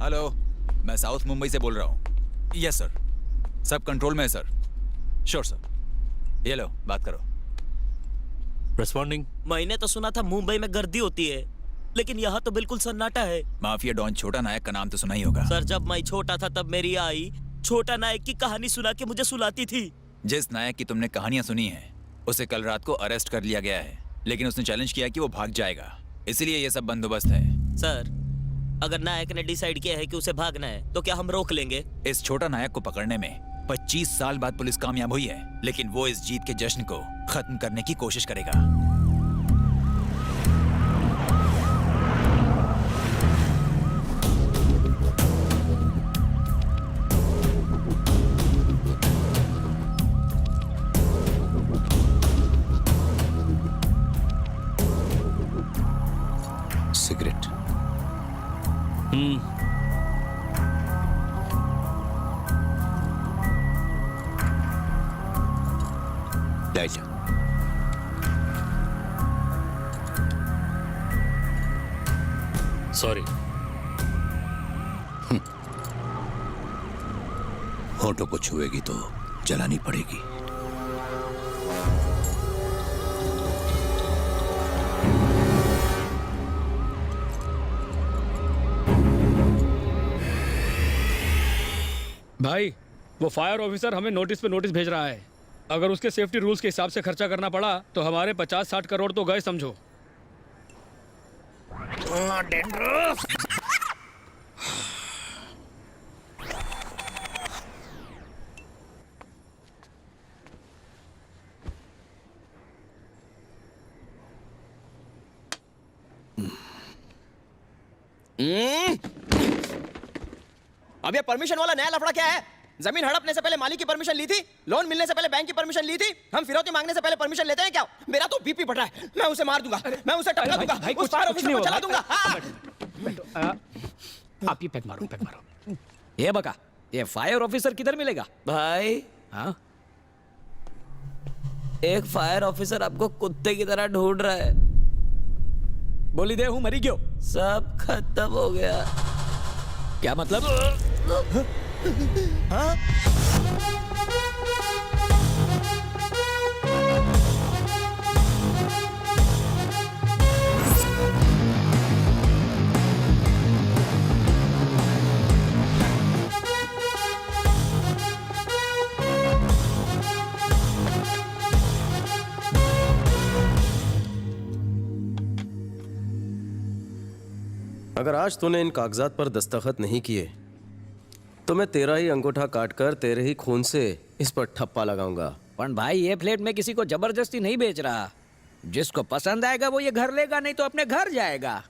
Hello, मैं south Mumbai से बोल रहा हूँ। यस सर, सब कंट्रोल में है सर। Sure sir. ये लो, बात करो। रिस्पॉन्डिंग। मैंने तो सुना था मुंबई में गर्दी होती है, लेकिन यहाँ तो बिल्कुल सन्नाटा है। माफिया डॉन छोटा नायक का नाम तो सुना ही होगा। सर, जब मैं छोटा था तब मेरी आई छोटा नायक की कहानी सुना के मुझे सुलाती थी। जिस नायक की तुमने कहानियां सुनी हैं, उसे कल रात को अरेस्ट कर लिया गया है, लेकिन उसने चैलेंज किया कि वो भाग जाएगा, इसलिए ये सब बंदोबस्त है। सर, अगर नायक ने डिसाइड किया है कि उसे भागना है तो क्या हम रोक लेंगे? इस छोटा नायक को पकड़ने में 25 साल बाद पुलिस कामयाब हुई है, लेकिन वो इस जीत के जश्न को खत्म करने की कोशिश करेगा। सिगरेट। ले जा। सॉरी। होठों को छुएगी तो जलानी पड़ेगी। भाई, वो फायर ऑफिसर हमें नोटिस पे नोटिस भेज रहा है। अगर उसके सेफ्टी रूल्स के हिसाब से खर्चा करना पड़ा तो हमारे 50-60 करोड़ तो गए समझो। अब ये परमिशन वाला नया लफड़ा क्या है? जमीन हड़पने से पहले मालिक की परमिशन ली थी, लोन मिलने से पहले बैंक की परमिशन ली थी। हम फिरौती मांगने से पहले परमिशन लेते हैं क्या? मेरा तो बीपी बढ़ रहा है, मैं उसे मार दूंगा, मैं उसे टपका दूंगा, उस फायर ऑफिसर को चला दूंगा। आप ये पैक मारो, पैक मारो। ये बका, ये फायर ऑफिसर किधर मिलेगा? भाई, हाँ, एक फायर ऑफिसर आपको कुत्ते की तरह ढूंढ रहा है। बोली दे हूँ मरी क्यों? सब खत्म हो गया। क्या मतलब? अगर आज तूने इन कागजात पर दस्तखत नहीं किए तो मैं तेरा ही अंगूठा काटकर तेरे ही खून से इस पर ठप्पा लगाऊंगा। पर भाई, ये फ्लैट में किसी को जबरदस्ती नहीं बेच रहा। जिसको पसंद आएगा वो ये घर लेगा, नहीं तो अपने घर जाएगा।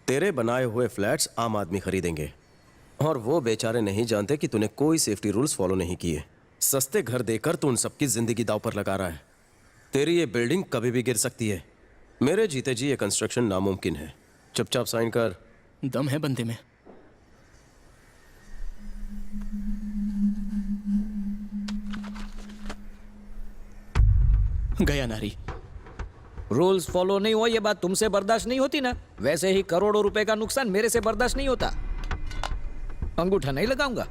तेरे बनाए हुए फ्लैट्स आम आदमी खरीदेंगे और वो बेचारे नहीं जानते कि तूने कोई सेफ्टी रूल्स फॉलो नहीं किए। सस्ते घर देकर तू उन सबकी जिंदगी दांव पर लगा रहा है। तेरी ये बिल्डिंग कभी भी गिर सकती है। मेरे जीते जी ये कंस्ट्रक्शन नामुमकिन है। चुपचाप साइन कर। दम है बंदे में। गया नारी। रूल्स फॉलो नहीं हो, ये बात तुमसे बर्दाश्त नहीं होती ना। वैसे ही करोड़ों रुपए का नुकसान मेरे से बर्दाश्त नहीं होता। अंगूठा नहीं लगाऊंगा।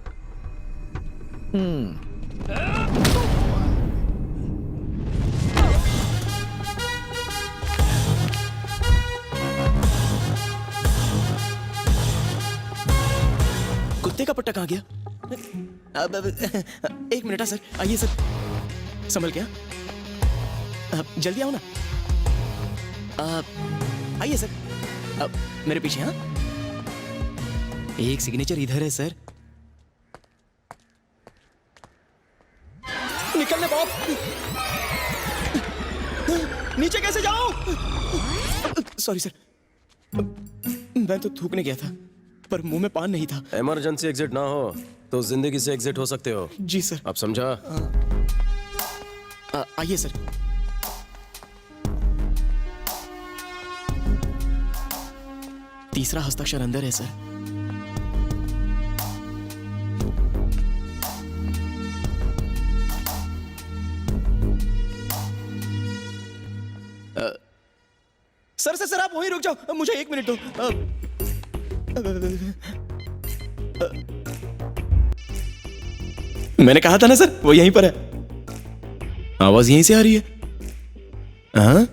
कुत्ते का पट्टा कहाँ गया? अब एक मिनट सर, आइए सर, संभल क्या? जल्दी आओ ना। आइए सर, मेरे पीछे। हाँ, एक सिग्नेचर इधर है सर। निकलने पाओ। नीचे कैसे जाऊं? सॉरी सर, मैं तो थूकने गया था पर मुंह में पान नहीं था। इमरजेंसी एग्जिट ना हो तो जिंदगी से एग्जिट हो सकते हो। जी सर। अब समझा? आइए सर। तीसरा हस्ताक्षर अंदर है सर। सर आप वहीं रुक जाओ, मुझे 1 मिनट दो। मैंने कहा था ना सर, वो यहीं पर है। आवाज यहीं से आ रही है। हाँ?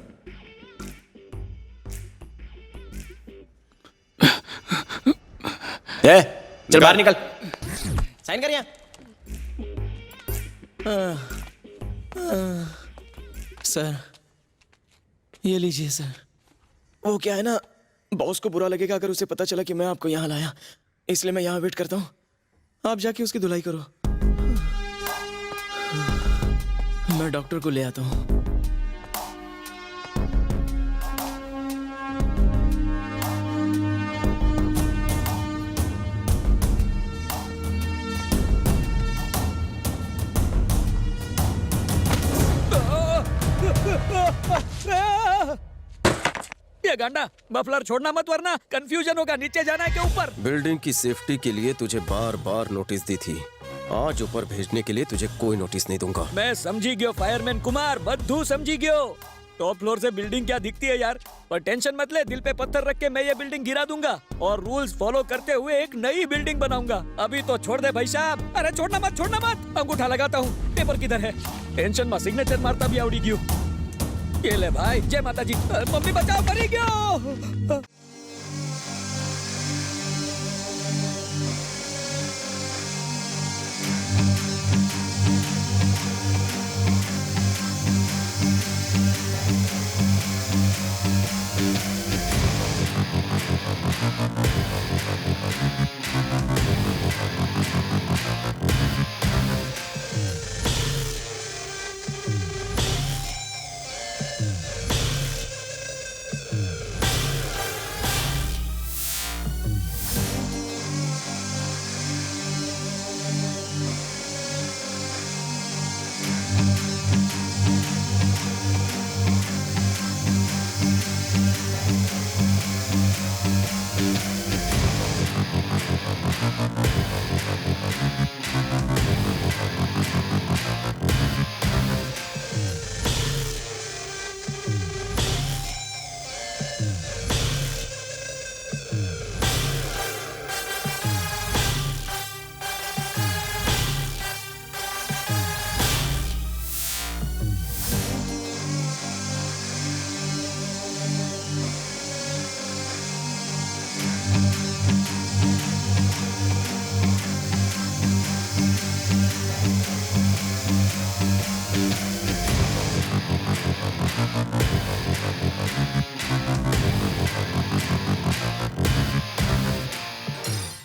चल बाहर निकल, साइन कर यहाँ। सर ये लीजिए सर। वो क्या है ना, बॉस को बुरा लगेगा अगर उसे पता चला कि मैं आपको यहाँ लाया, इसलिए मैं यहाँ वेट करता हूँ। आप जाके उसकी धुलाई करो, मैं डॉक्टर को ले आता हूँ। ये गांडा मफलर छोड़ना मत वरना कंफ्यूजन होगा। नीचे जाना है के ऊपर? बिल्डिंग की सेफ्टी के लिए तुझे बार बार नोटिस दी थी, आज ऊपर भेजने के लिए तुझे कोई नोटिस नहीं दूंगा। मैं समझी गयो फायरमैन कुमार, बद्दू समझी गयो। टॉप फ्लोर से बिल्डिंग क्या दिखती है यार, पर टेंशन मत ले, दिल पे पत्थर रख के मैं ये बिल्डिंग गिरा दूंगा और रूल्स फॉलो करते हुए एक नई बिल्डिंग बनाऊंगा। अभी तो छोड़ दे भाई साहब। अरे छोड़ना मत, छोड़ना मत। अंगूठा लगाता हूँ, पेपर किधर है? टेंशन में सिग्नेचर मारता भी आवड़ी गयो। ये ले भाई, जय माता जी। मम्मी बचाओ, मरी गयो।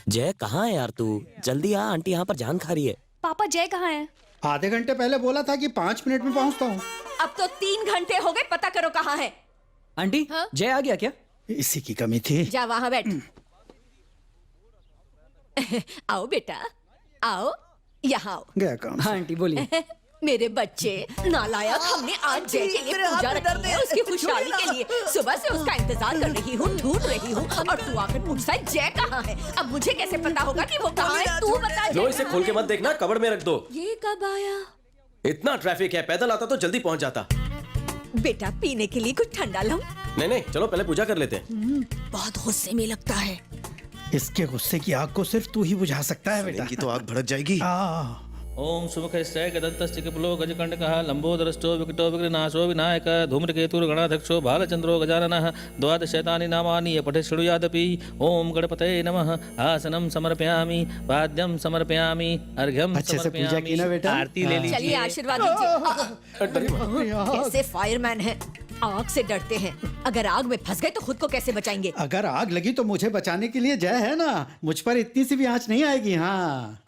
जय कहाँ है यार तू? जल्दी आ, आंटी यहाँ पर जान खा रही है। पापा जय कहाँ है? आधे घंटे पहले बोला था कि 5 मिनट में पहुंचता हूँ। अब तो 3 घंटे हो गए, पता करो कहाँ है। आंटी हाँ? जय आ गया क्या? इसी की कमी थी। जा वहाँ बैठ। आओ बेटा, आओ यहाँ आओ। गया काम से। हाँ आंटी बोलिए। मेरे बच्चे नालायक, हमने आज जय के लिए पूजा रखी है उसकी खुशहाली के लिए। सुबह से उसका इंतजार कर रही हूँ, ढूंढ रही हूँ, और तू आकर पूछता है जय कहाँ है। अब मुझे कैसे पता होगा कि वो कहाँ है? तू बता। लो इसे खोल के मत देखना, कबड़ में रख दो। ये कब आया? इतना ट्रैफिक है, पैदल आता तो जल्दी पहुंच जाता। बेटा पीने के लिए कुछ ठंडा लाऊं? नहीं नहीं, चलो पहले पूजा कर लेते हैं। बहुत गुस्से में लगता है। इसके गुस्से की आग को सिर्फ तू ही बुझा सकता है बेटा। इनकी तो आग भड़क जाएगी। ओम सुमुखस्य गदन्तश्चिकिपुलो गजकण्डकः लम्बोदरश्चो विकटो विघ्ननाशो विनायक धूम्रकेतुर्गणाध्यक्षो भालचन्द्रो गजाननः द्वादशैतानि नामानि पठे शृणुयादपि। ओम गणपतये नमः। आसनं समर्पयामि, पाद्यं समर्पयामि, अर्घ्यं अच्छे से पूजा की ना बेटा? आरती ले लीजिए। चलिए आशीर्वाद दीजिए। कैसे फायरमैन हैं, आग से डरते हैं। अगर आग में फंस गए तो खुद को कैसे बचाएंगे? अगर आग लगी तो मुझे बचाने के लिए जय है ना, मुझ पर इतनी सी भी आंच नहीं आएगी। हाँ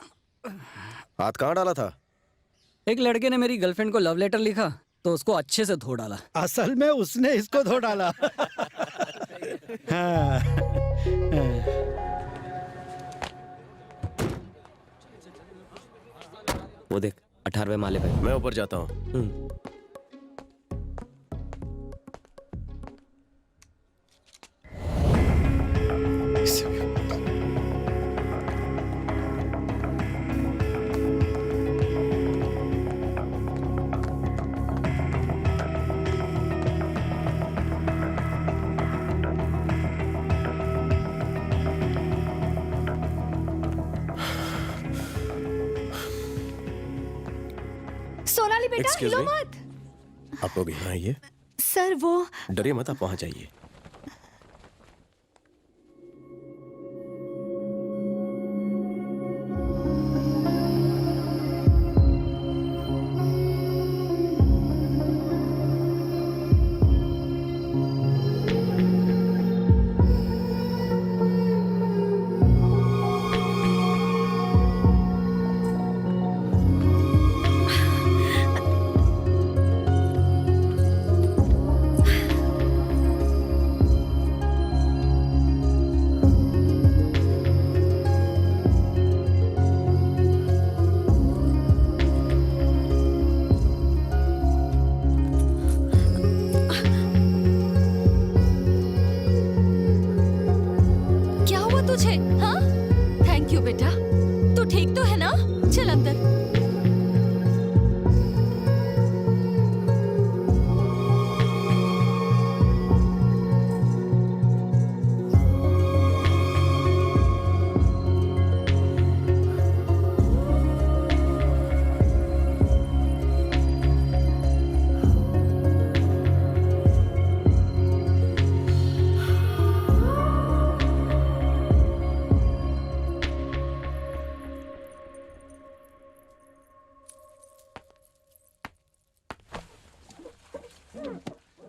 हाथ कहाँ डाला था? एक लड़के ने मेरी गर्लफ्रेंड को लव लेटर लिखा तो उसको अच्छे से धो डाला। असल में उसने इसको धो डाला। हाँ। वो देख 18वें माले पे। मैं ऊपर जाता हूँ। बेटा, Excuse हिलो me? मत। आप लोग यहाँ आइए। सर वो डरिए मत, आप वहाँ जाइए। क्या हुआ तुझे? हाँ, थैंक यू बेटा। तू ठीक तो है ना? चल अंदर।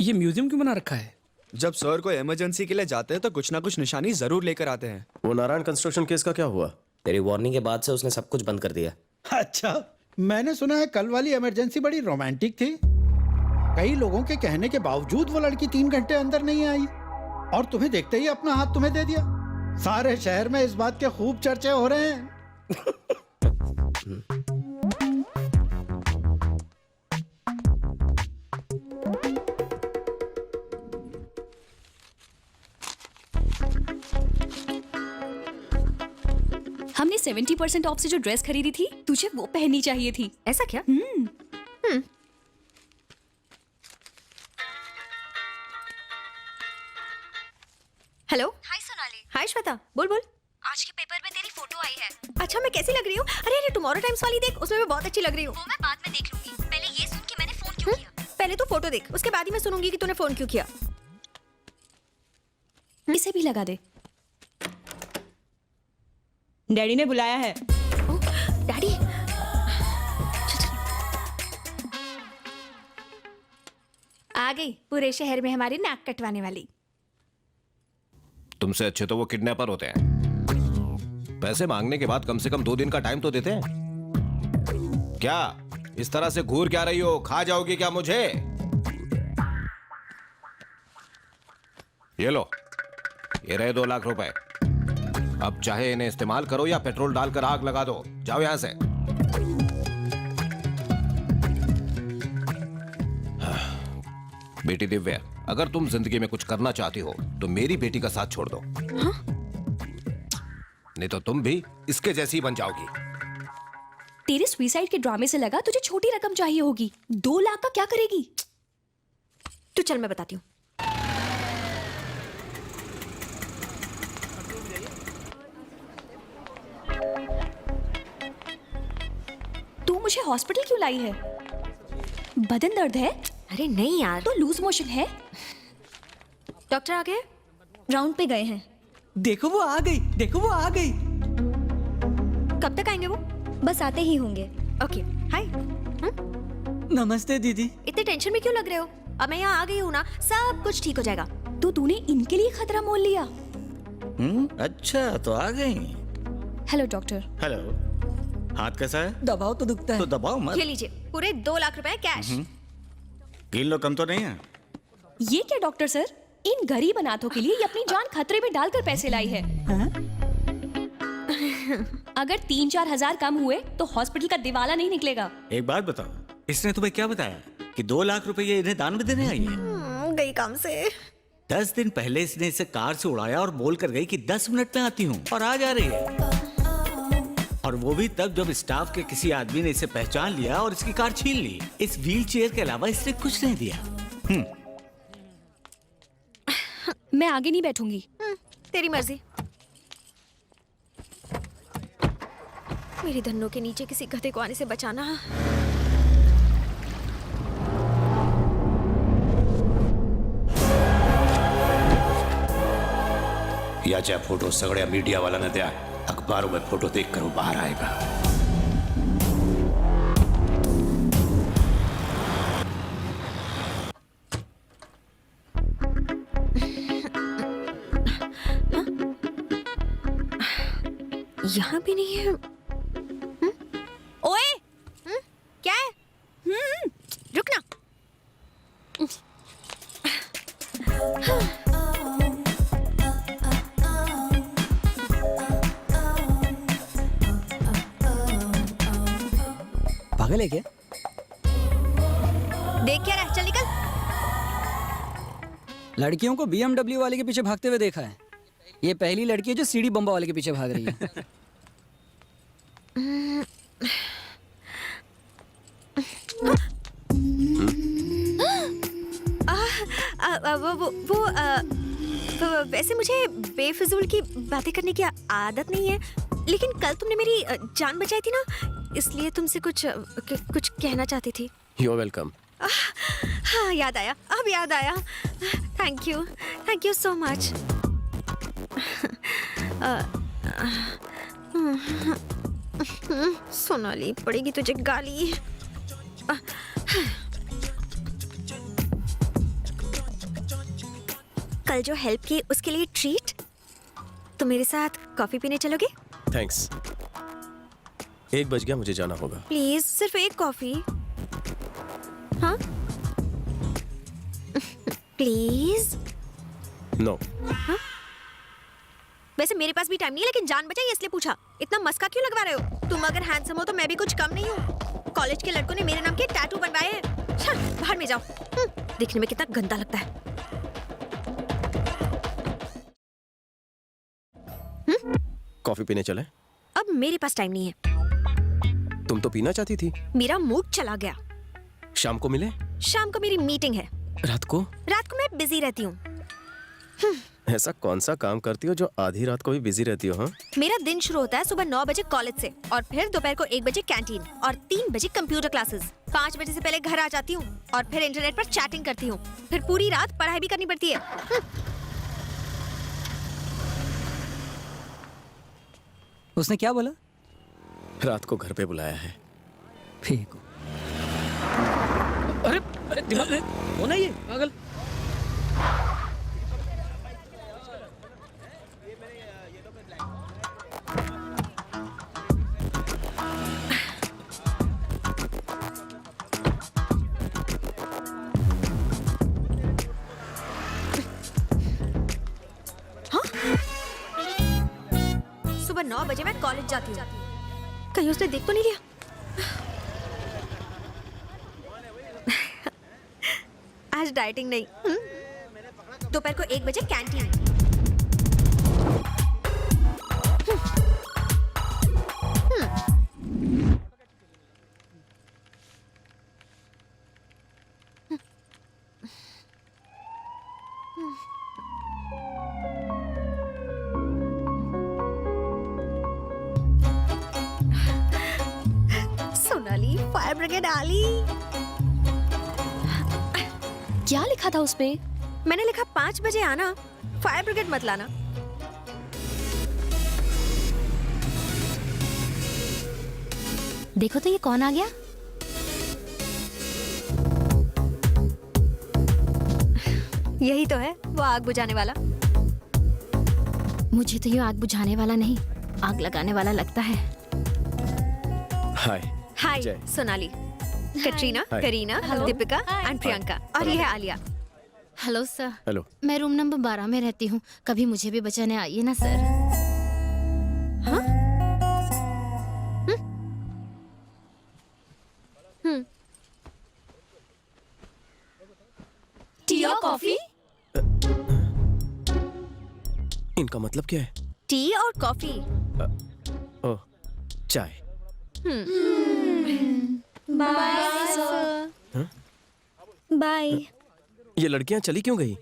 ये म्यूजियम क्यों बना रखा है? जब सर को इमरजेंसी के लिए जाते हैं तो कुछ ना कुछ निशानी जरूर लेकर आते हैं। वो नारायण कंस्ट्रक्शन केस का क्या हुआ? तेरी वार्निंग के बाद से उसने सब कुछ बंद कर दिया। अच्छा, मैंने सुना है कल वाली इमरजेंसी बड़ी रोमांटिक थी। कई लोगों के कहने के बावजूद वो लड़की 3 घंटे अंदर नहीं आई और तुम्हें देखते ही अपना हाथ तुम्हें दे दिया। सारे शहर में इस बात के खूब चर्चे हो रहे हैं। हमने 70% ऑफ से जो ड्रेस खरीदी थी, तुझे वो पहननी चाहिए थी। ऐसा क्या? हेलो। हाय सोनाली। हाय श्वेता, बोल बोल। आज के पेपर में तेरी फोटो आई है। अच्छा, मैं कैसी लग रही हूँ? अरे अरे, टुमारो टाइम्स वाली देख, उसमें मैं बहुत अच्छी लग रही हूँ। वो मैं बाद में देख लूंगी, पहले ये सुन के मैंने फोन क्यों किया। पहले तू फोटो देख, उसके बाद ही मैं सुनूंगी कि तूने फोन क्यों किया। इसे भी लगा दे। डैडी ने बुलाया है। डैडी। आ गई पूरे शहर में हमारी नाक कटवाने वाली। तुमसे अच्छे तो वो किडनैपर होते हैं। पैसे मांगने के बाद कम से कम 2 दिन का टाइम तो देते हैं। क्या इस तरह से घूर क्या रही हो? खा जाओगी क्या मुझे? ये लो, ये रहे 2 लाख रुपए। अब चाहे इन्हें इस्तेमाल करो या पेट्रोल डालकर आग लगा दो। जाओ यहां से। बेटी दिव्या, अगर तुम जिंदगी में कुछ करना चाहती हो तो मेरी बेटी का साथ छोड़ दो। हाँ? नहीं तो तुम भी इसके जैसी बन जाओगी। तेरे सुसाइड के ड्रामे से लगा तुझे छोटी रकम चाहिए होगी। 2 लाख का क्या करेगी? तू चल, मैं बताती हूँ। तू मुझे हॉस्पिटल क्यों लाई है? बदन दर्द है? अरे नहीं यार। तो लूज मोशन है? डॉक्टर आ गए? राउंड पे गए हैं। देखो वो आ गई, देखो वो आ गई। कब तक आएंगे वो? बस आते ही होंगे। ओके, हाय। नमस्ते दीदी। इतने टेंशन में क्यों लग रहे हो? अब मैं यहाँ आ गई हूँ ना, सब कुछ ठीक हो जाएगा। तो तूने इनके लिए खतरा मोल लिया? अच्छा तो आ गई। Hello doctor. हेलो, हाथ कैसा है? दबाव तो दुखता है। तो दबाओ मत। ये लीजिए, पूरे 2 लाख रुपए कैश। गिन लो, कम तो नहीं है? ये क्या डॉक्टर सर, इन गरीब अनाथों के लिए ये अपनी जान खतरे में डालकर पैसे लाई है। अगर 3-4 हजार कम हुए तो हॉस्पिटल का दिवाला नहीं निकलेगा। एक बात बताओ, इसने तुम्हें क्या बताया कि 2 लाख रुपए ये इन्हें दान में देने आई है? गई काम से। 10 दिन पहले इसने इसे कार से उड़ाया और बोल कर गई कि 10 मिनट में आती हूँ, और आज आ रही है। और वो भी तब जब स्टाफ के किसी आदमी ने इसे पहचान लिया और इसकी कार छीन ली। इस व्हील चेयर के अलावा इसने कुछ नहीं दिया। मैं आगे नहीं बैठूंगी। तेरी मर्जी। मेरी धन्नों के नीचे किसी गधे को आने से बचाना। याच्या फोटो सगळ्या मीडियावाल्यांना द्या. अखबारों में फोटो देखकर वो बाहर आएगा. यहाँ भी नहीं है. ओए, क्या है? रुकना. पागल है क्या? देख क्या रहा? चल निकल. लड़कियों को BMW वाले के पीछे भागते हुए देखा है. ये पहली लड़की है जो सीडी बम्बा वाले के पीछे भाग रही है. वैसे मुझे बेफिजूल की बातें करने की आदत नहीं है, लेकिन कल तुमने मेरी जान बचाई थी ना, इसलिए तुमसे कुछ कहना चाहती थी. You are welcome. हाँ, याद आया, अब याद आया. Thank you so much. Sonali, पड़ेगी तुझे गाली. कल जो हेल्प की उसके लिए ट्रीट. तुम मेरे साथ कॉफी पीने चलोगे? थैंक्स. 1 बज गया, मुझे जाना होगा. प्लीज, सिर्फ एक कॉफी. हाँ प्लीज. नो. हाँ? वैसे मेरे पास भी टाइम नहीं है, लेकिन जान बचाई इसलिए पूछा. इतना मस्का क्यों लगवा रहे हो? तुम अगर हैंडसम हो तो मैं भी कुछ कम नहीं हूँ. कॉलेज के लड़कों ने मेरे नाम के टैटू बनवाए हैं. चल बाहर में जाओ. दिखने में कितना गंदा लगता है. कॉफी पीने चले? अब मेरे पास टाइम नहीं है. तुम तो पीना चाहती थी. मेरा मूड चला गया. शाम को मिले? शाम को मेरी मीटिंग है. रात को मैं बिजी रहती हूँ. ऐसा कौन सा काम करती हो जो आधी रात को भी बिजी रहती हो? हाँ, मेरा दिन शुरू होता है सुबह 9 बजे कॉलेज से, और फिर दोपहर को 1 बजे कैंटीन, और 3 बजे कंप्यूटर क्लासेस. 5 बजे से पहले घर आ जाती हूँ, और फिर इंटरनेट पर चैटिंग करती हूँ. फिर पूरी रात पढ़ाई भी करनी पड़ती है. उसने क्या बोला? रात को घर पे बुलाया है. फेंको. अरे अरे दिमाग हो ना ये पागल. सुबह 9 बजे मैं कॉलेज जाती हूँ. कहीं उसने देख तो नहीं लिया? आज डाइटिंग नहीं. दोपहर को 1 बजे कैंटीन. सोनाली, फायर ब्रिगेड आली. क्या लिखा था उसमें? मैंने लिखा 5 बजे आना, फायर ब्रिगेड मत लाना. देखो तो ये कौन आ गया? यही तो है वो आग बुझाने वाला. मुझे तो ये आग बुझाने वाला नहीं, आग लगाने वाला लगता है. Hi. Hi Jai. Sonali, Katrina, Kareena, Deepika and Priyanka, और ये है आलिया. Hello sir. हेलो. मैं रूम नंबर 12 में रहती हूँ. कभी मुझे भी बचाने आइए ना सर. हाँ? टी और कॉफी? इनका मतलब क्या है? टी और कॉफी. ओह, चाय. बाय. ये लड़कियां चली क्यों गई?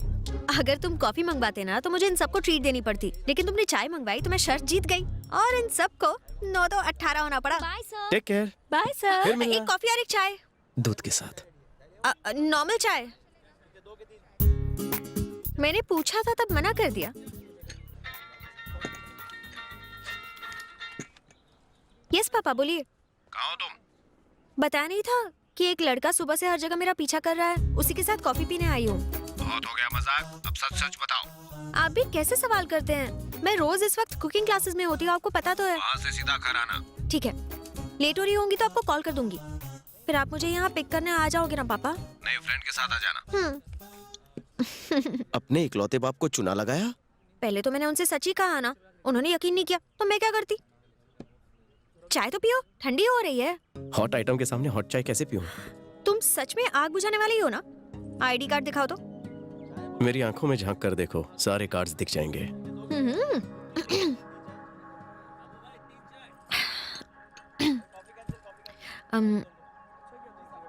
अगर तुम कॉफी मंगवाते ना तो मुझे इन सबको ट्रीट देनी पड़ती, लेकिन तुमने चाय मंगवाई तो मैं शर्त जीत गई, और इन सबको 9 तो 18 होना पड़ा. Bye sir. Take care. Bye sir. फिर मिलना. एक कॉफी और एक चाय. दूध के साथ. नॉर्मल चाय. मैंने पूछा था तब मना कर दिया. यस पापा बोलिए। कहाँ हो तुम? बताया नहीं था कि एक लड़का सुबह से हर जगह मेरा पीछा कर रहा है, उसी के साथ कॉफी पीने आई हूँ। बहुत हो गया मजाक, अब सच सच बताओ। आप भी कैसे सवाल करते हैं? मैं रोज इस वक्त कुकिंग क्लासेस में होती हूँ, आपको पता तो है। वहाँ से सीधा घर आना। ठीक है, लेट हो रही होंगी तो आपको कॉल कर दूंगी, फिर आप मुझे यहाँ पिक करने आ जाओगे ना पापा? नए फ्रेंड के साथ आ जाना। अपने इकलौते बाप को चुना लगाया। पहले तो मैंने उनसे सच ही कहा ना, उन्होंने यकीन नहीं किया तो मैं क्या करती। चाय तो पियो, ठंडी हो रही है। हॉट आइटम के सामने हॉट चाय कैसे पीऊं? तुम सच में आग बुझाने वाले ही हो ना? आईडी कार्ड दिखाओ तो। मेरी आंखों में झांक कर देखो, सारे कार्ड्स दिख जाएंगे।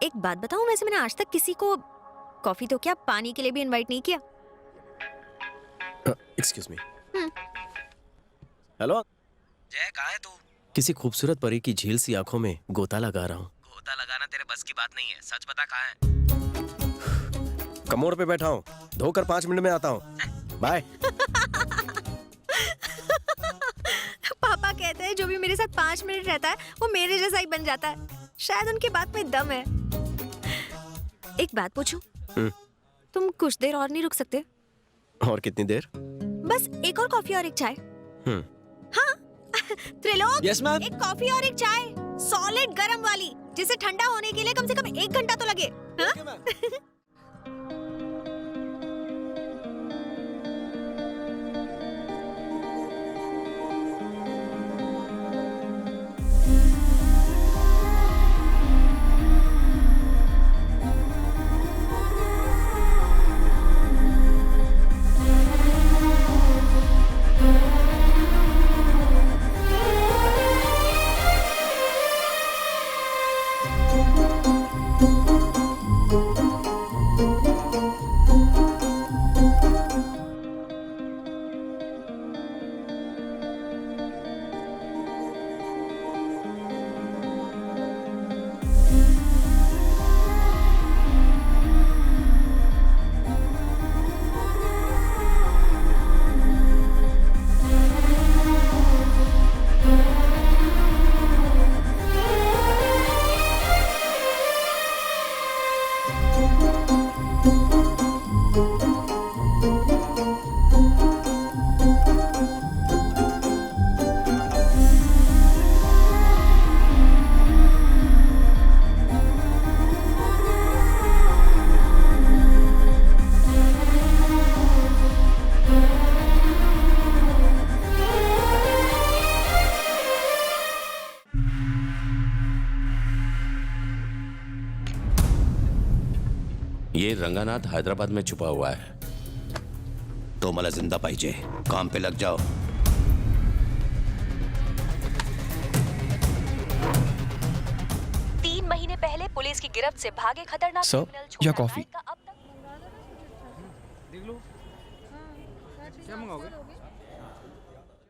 एक बात बताऊं, वैसे मैंने आज तक किसी को कॉफी तो क्या पानी के लिए भी इनवाइट नहीं किया। Excuse me. हेलो जय, कहाँ है तू? किसी खूबसूरत परी की झील सी आंखों में गोता लगा रहा हूँ। गोता लगाना तेरे बस की बात नहीं है, सच बता कहाँ है? कमोड पे बैठा हूँ, धोकर 5 मिनट में आता हूँ। बाय। पापा कहते हैं जो भी मेरे साथ 5 मिनट रहता है वो मेरे जैसा ही बन जाता है। शायद उनकी बात में दम है। एक बात पूछूं? तुम कुछ देर और नहीं रुक सकते? और कितनी देर? बस एक और कॉफी और एक चाय। हाँ त्रिलोक, यस मैम। एक कॉफी और एक चाय, सॉलिड गरम वाली, जिसे ठंडा होने के लिए कम से कम 1 घंटा तो लगे। हाँ? ये रंगानाथ हैदराबाद में छुपा हुआ है। तो मला जिंदा पाहिजे, काम पे लग जाओ। तीन महीने पहले पुलिस की गिरफ्त से भागे खतरनाक क्रिमिनल छोटा या कॉफी? नायक का अब तक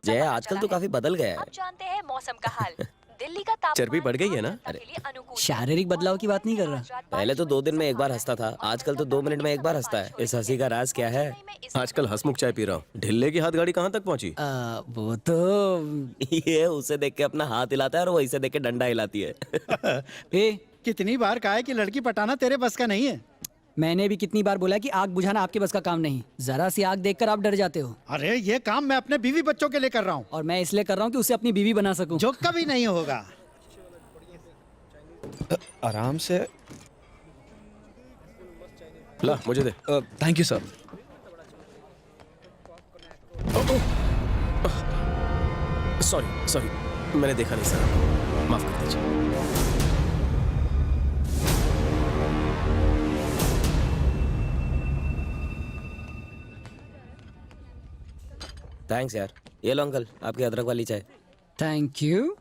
जय, आजकल तो काफी बदल गया है। अब जानते हैं मौसम का हाल। दिल्ली का तापमान चर्बी बढ़ गई है ना? के लिए अनुकूल है। शारीरिक बदलाव की बात नहीं कर रहा। पहले तो 2 दिन में एक बार हंसता था, आजकल तो 2 मिनट में एक बार हंसता है। इस हंसी का राज क्या है? आजकल हंसमुख चाय पी रहा हूँ। ढिल्ले की हाथ गाड़ी कहाँ तक पहुँची? वो तो ये उसे देख के अपना हाथ हिलाता है और वही से देख के डंडा हिलाती है। कितनी बार कहा है कि लड़की पटाना तेरे बस का नहीं है। मैंने भी कितनी बार बोला कि आग बुझाना आपके बस का काम नहीं। जरा सी आग देखकर आप डर जाते हो। अरे ये काम मैं अपने बीवी बच्चों के लिए कर रहा हूँ, और मैं इसलिए कर रहा हूँ कि उसे अपनी बीवी बना सकूं। जो कभी नहीं होगा। आराम से। ला मुझे दे। Thank you sir. Sorry sorry, मैंने देखा नहीं सर, माफ कर दीजिए। थैंक्स यार। ये लो अंकल, आपकी अदरक वाली चाय। Thank you.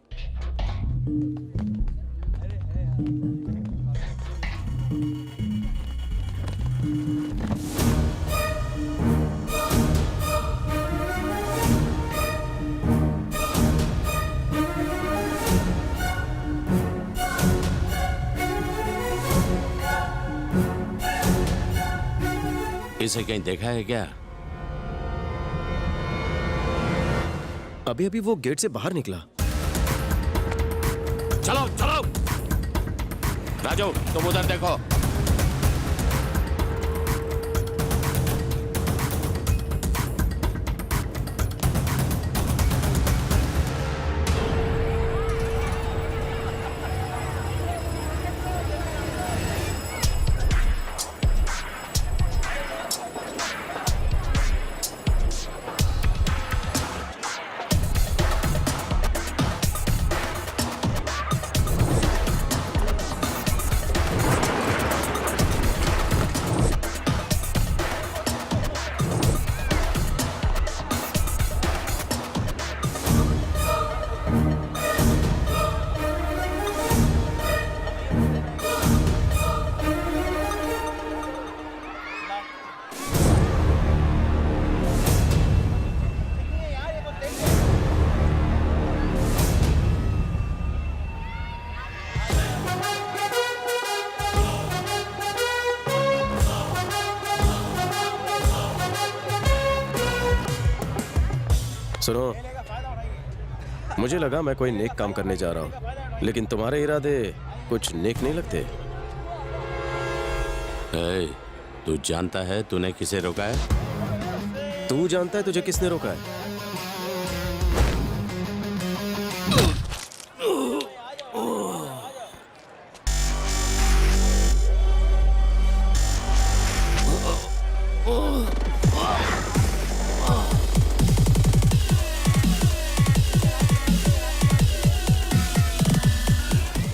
इसे कहीं देखा है क्या? अभी अभी वो गेट से बाहर निकला। चलो चलो। राजू तुम उधर देखो। सुनो, मुझे लगा मैं कोई नेक काम करने जा रहा हूँ, लेकिन तुम्हारे इरादे कुछ नेक नहीं लगते। ए, तू जानता है तूने किसे रोका है? तू जानता है तुझे किसने रोका है?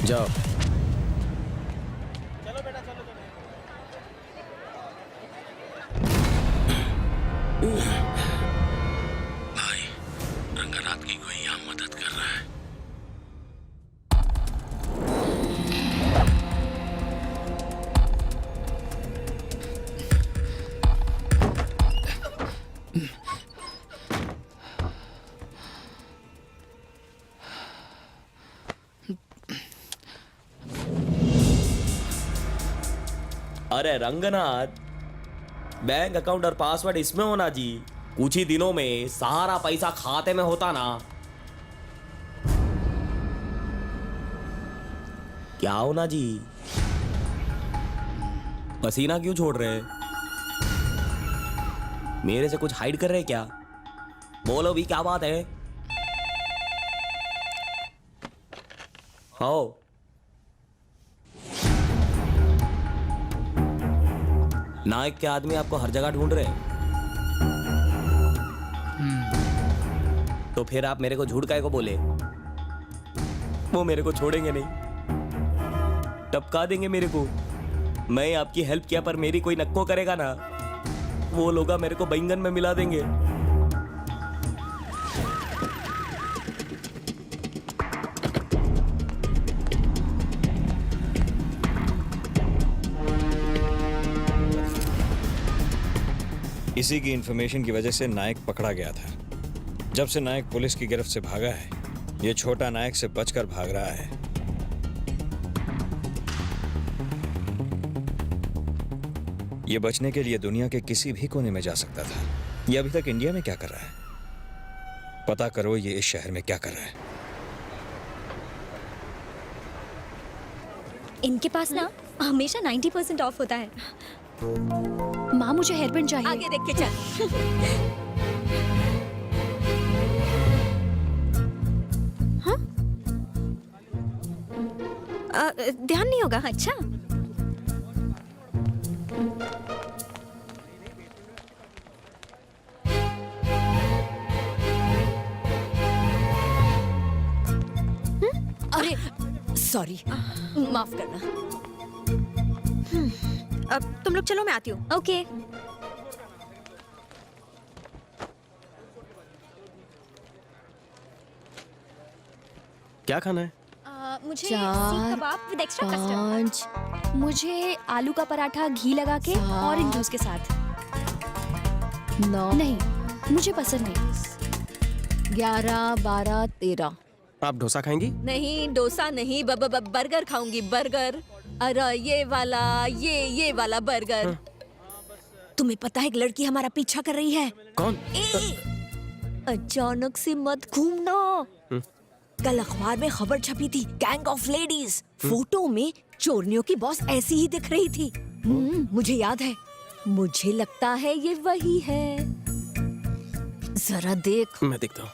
जाओ। भाई, रंगनाथ की कोई यहाँ मदद कर रहा है। अरे रंगनाथ, बैंक अकाउंट और पासवर्ड इसमें होना जी। कुछ ही दिनों में सारा पैसा खाते में होता ना। क्या होना जी? पसीना क्यों छोड़ रहे हैं? मेरे से कुछ हाइड कर रहे हैं क्या? बोलो भी, क्या बात है? आओ। नायक के आदमी आपको हर जगह ढूंढ रहे हैं। तो फिर आप मेरे को झूठ काहे को बोले? वो मेरे को छोड़ेंगे नहीं, टपका देंगे मेरे को। मैं आपकी हेल्प किया पर मेरी कोई नक्को करेगा ना, वो लोग मेरे को बैंगन में मिला देंगे। इसी की इंफॉर्मेशन की वजह से नायक पकड़ा गया था। जब से नायक पुलिस की गिरफ्त से भागा है, ये छोटा नायक से बचकर भाग रहा है। ये बचने के लिए दुनिया के किसी भी कोने में जा सकता था। ये अभी तक इंडिया में क्या कर रहा है? पता करो ये इस शहर में क्या कर रहा है। इनके पास ना हमेशा 90% ऑफ होता है। माँ, मुझे हेयर बैंड चाहिए। आगे देख के चल। हाँ? ध्यान नहीं होगा। अच्छा। अरे सॉरी, माफ करना। अब तुम लोग चलो, मैं आती हूँ। ओके। क्या खाना है? मुझे सीख कबाब विद एक्स्ट्रा कस्टर्ड। मुझे आलू का पराठा घी लगा के ऑरेंज जूस के साथ। 9 नहीं, मुझे पसंद नहीं। 11 12 13। आप डोसा खाएंगी? नहीं, डोसा नहीं, बर्गर खाऊंगी, बर्गर। अरे ये वाला बर्गर। तुम्हें पता है एक लड़की हमारा पीछा कर रही है। कौन? अचानक से मत घूमना। कल अखबार में खबर छपी थी, गैंग ऑफ लेडीज। फोटो में चोरनियों की बॉस ऐसी ही दिख रही थी। मुझे याद है, मुझे लगता है ये वही है। जरा देख। मैं देखता हूँ।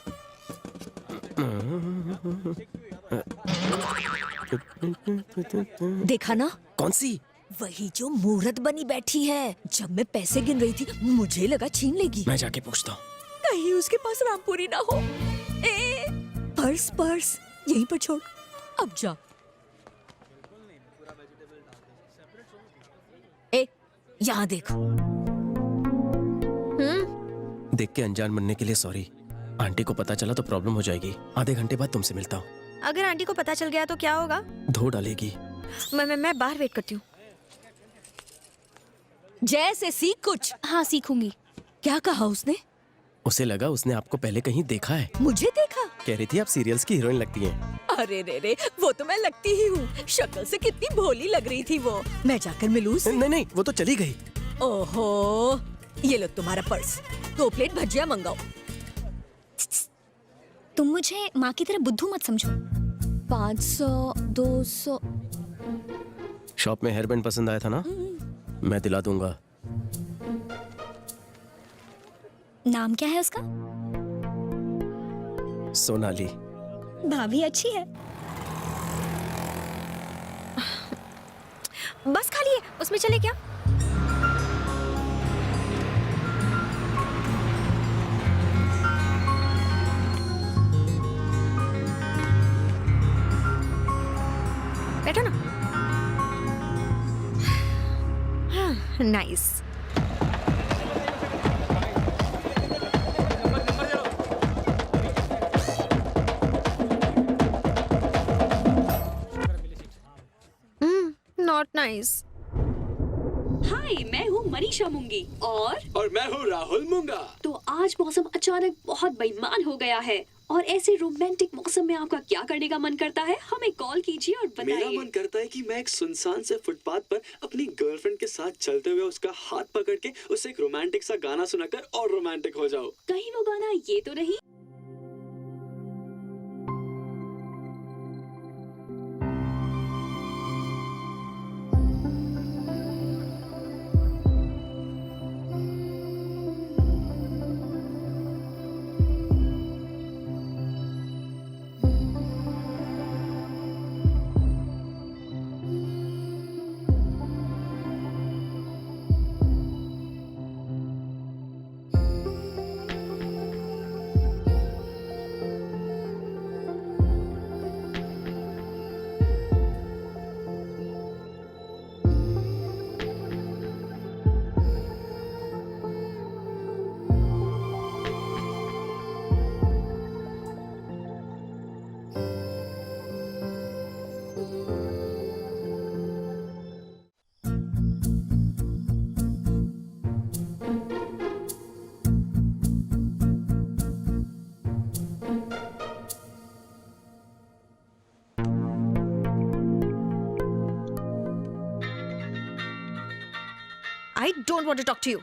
देखा ना? कौन सी? वही जो मूर्त बनी बैठी है। जब मैं पैसे गिन रही थी मुझे लगा छीन लेगी। मैं जाके पूछता हूँ। कहीं उसके पास रामपुरी ना हो। पर्स पर्स यहीं पर छोड़, अब जा। यहाँ देख। देख के अनजान बनने के लिए सॉरी। आंटी को पता चला तो प्रॉब्लम हो जाएगी। आधे घंटे बाद तुमसे मिलता हूँ। अगर आंटी को पता चल गया तो क्या होगा? धो डालेगी। मैं बाहर वेट करती हूँ। जैसे सीख कुछ। हाँ सीखूंगी। क्या कहा उसने? उसे लगा उसने आपको पहले कहीं देखा है। मुझे देखा? कह रही थी आप सीरियल्स की हीरोइन लगती हैं। अरे रे, वो तो मैं लगती ही हूँ। शक्ल से कितनी भोली लग रही थी वो। मैं जाकर मिलूं उससे? नहीं, वो तो चली गई। ओहो, ये लो तुम्हारा पर्स। 2 प्लेट भजिया मंगाओ। तुम मुझे माँ की तरह बुद्धू मत समझो। 500, 200। शॉप में हेयर बैंड पसंद आया था ना? मैं दिला दूंगा। नाम क्या है उसका? सोनाली। भाभी अच्छी है। बस खाली है, उसमें चले क्या? बैठो ना। नाइस। Not nice. हाय, मैं हूँ मनीषा मूंगी और मैं हूँ राहुल मूंगा। तो आज मौसम अचानक बहुत बेईमान हो गया है और ऐसे रोमांटिक मौसम में आपका क्या करने का मन करता है? हमें कॉल कीजिए और बताइए। मेरा मन करता है कि मैं एक सुनसान से फुटपाथ पर अपनी गर्लफ्रेंड के साथ चलते हुए उसका हाथ पकड़ के उसे एक रोमांटिक सा गाना सुनाकर और रोमांटिक हो जाऊं। कहीं वो गाना ये तो नहीं? I don't want to talk to you.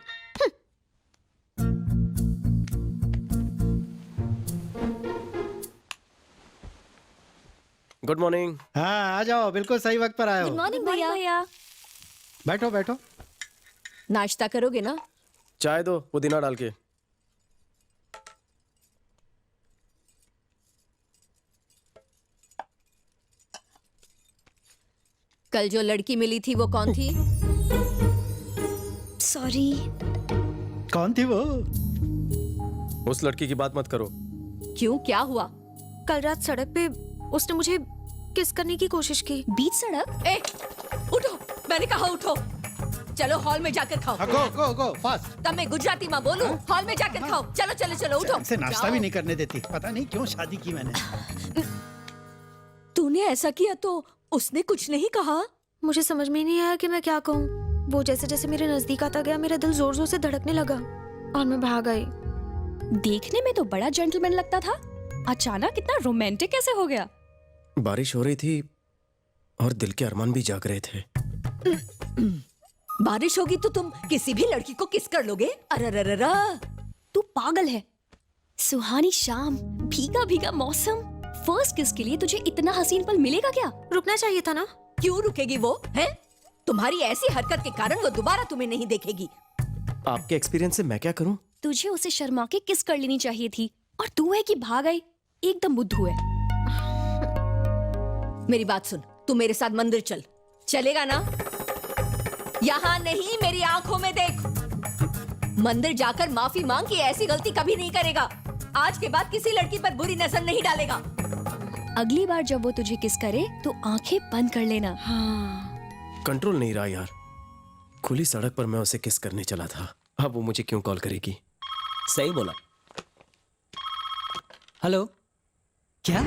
Good morning. हाँ, आ जाओ, बिल्कुल सही वक्त पर आए हो। गुड मॉर्निंग भैया। बैठो बैठो। नाश्ता करोगे ना? चाय दो, पुदीना डाल के। कल जो लड़की मिली थी वो कौन थी? सॉरी। कौन थी वो? उस लड़की की बात मत करो। क्यों, क्या हुआ? कल रात सड़क पे उसने मुझे किस करने की कोशिश की। बीच सड़क? उठो, मैंने कहा उठो। चलो हॉल में जाकर खाओ। गो फास्ट। तब मैं गुजराती माँ बोलूं? हॉल में जाकर खाओ। चलो चलो चलो उठो। से नाश्ता भी नहीं करने देती। पता नहीं क्यों शादी की मैंने। तूने ऐसा किया तो उसने कुछ नहीं कहा? मुझे समझ में नहीं आया कि मैं क्या कहूँ। वो जैसे जैसे मेरे नजदीक आता गया मेरा दिल जोर जोर से धड़कने लगा और मैं भाग आई। देखने में तो बड़ा जेंटलमैन लगता था, अचानक इतना रोमांटिक कैसे हो गया? बारिश हो रही थी और दिल के अरमान भी जाग रहे थे। बारिश होगी तो तुम किसी भी लड़की को किस कर लोगे? अररररा, तू पागल है। सुहानी शाम, भीगा भीगा मौसम, फर्स्ट किस के लिए तुझे इतना हसीन पल मिलेगा क्या? रुकना चाहिए था ना। क्यों रुकेगी वो है? तुम्हारी ऐसी हरकत के कारण वो दोबारा तुम्हें नहीं देखेगी। आपके एक्सपीरियंस से मैं क्या करूं? तुझे उसे शर्मा के किस कर लेनी चाहिए थी, और तू है कि भाग आई। एकदम बुद्धू है। मेरी बात सुन, तू मेरे साथ मंदिर चल। चलेगा ना? यहाँ नहीं, मेरी आंखों में देख। मंदिर जाकर माफी मांग कि ऐसी गलती कभी नहीं करेगा। आज के बाद किसी लड़की पर बुरी नजर नहीं डालेगा। अगली बार जब वो तुझे किस करे तो आंखें बंद कर लेना। हाँ। कंट्रोल नहीं रहा यार। खुली सड़क पर मैं उसे किस करने चला था, अब वो मुझे क्यों कॉल करेगी? सही बोला। हेलो, क्या?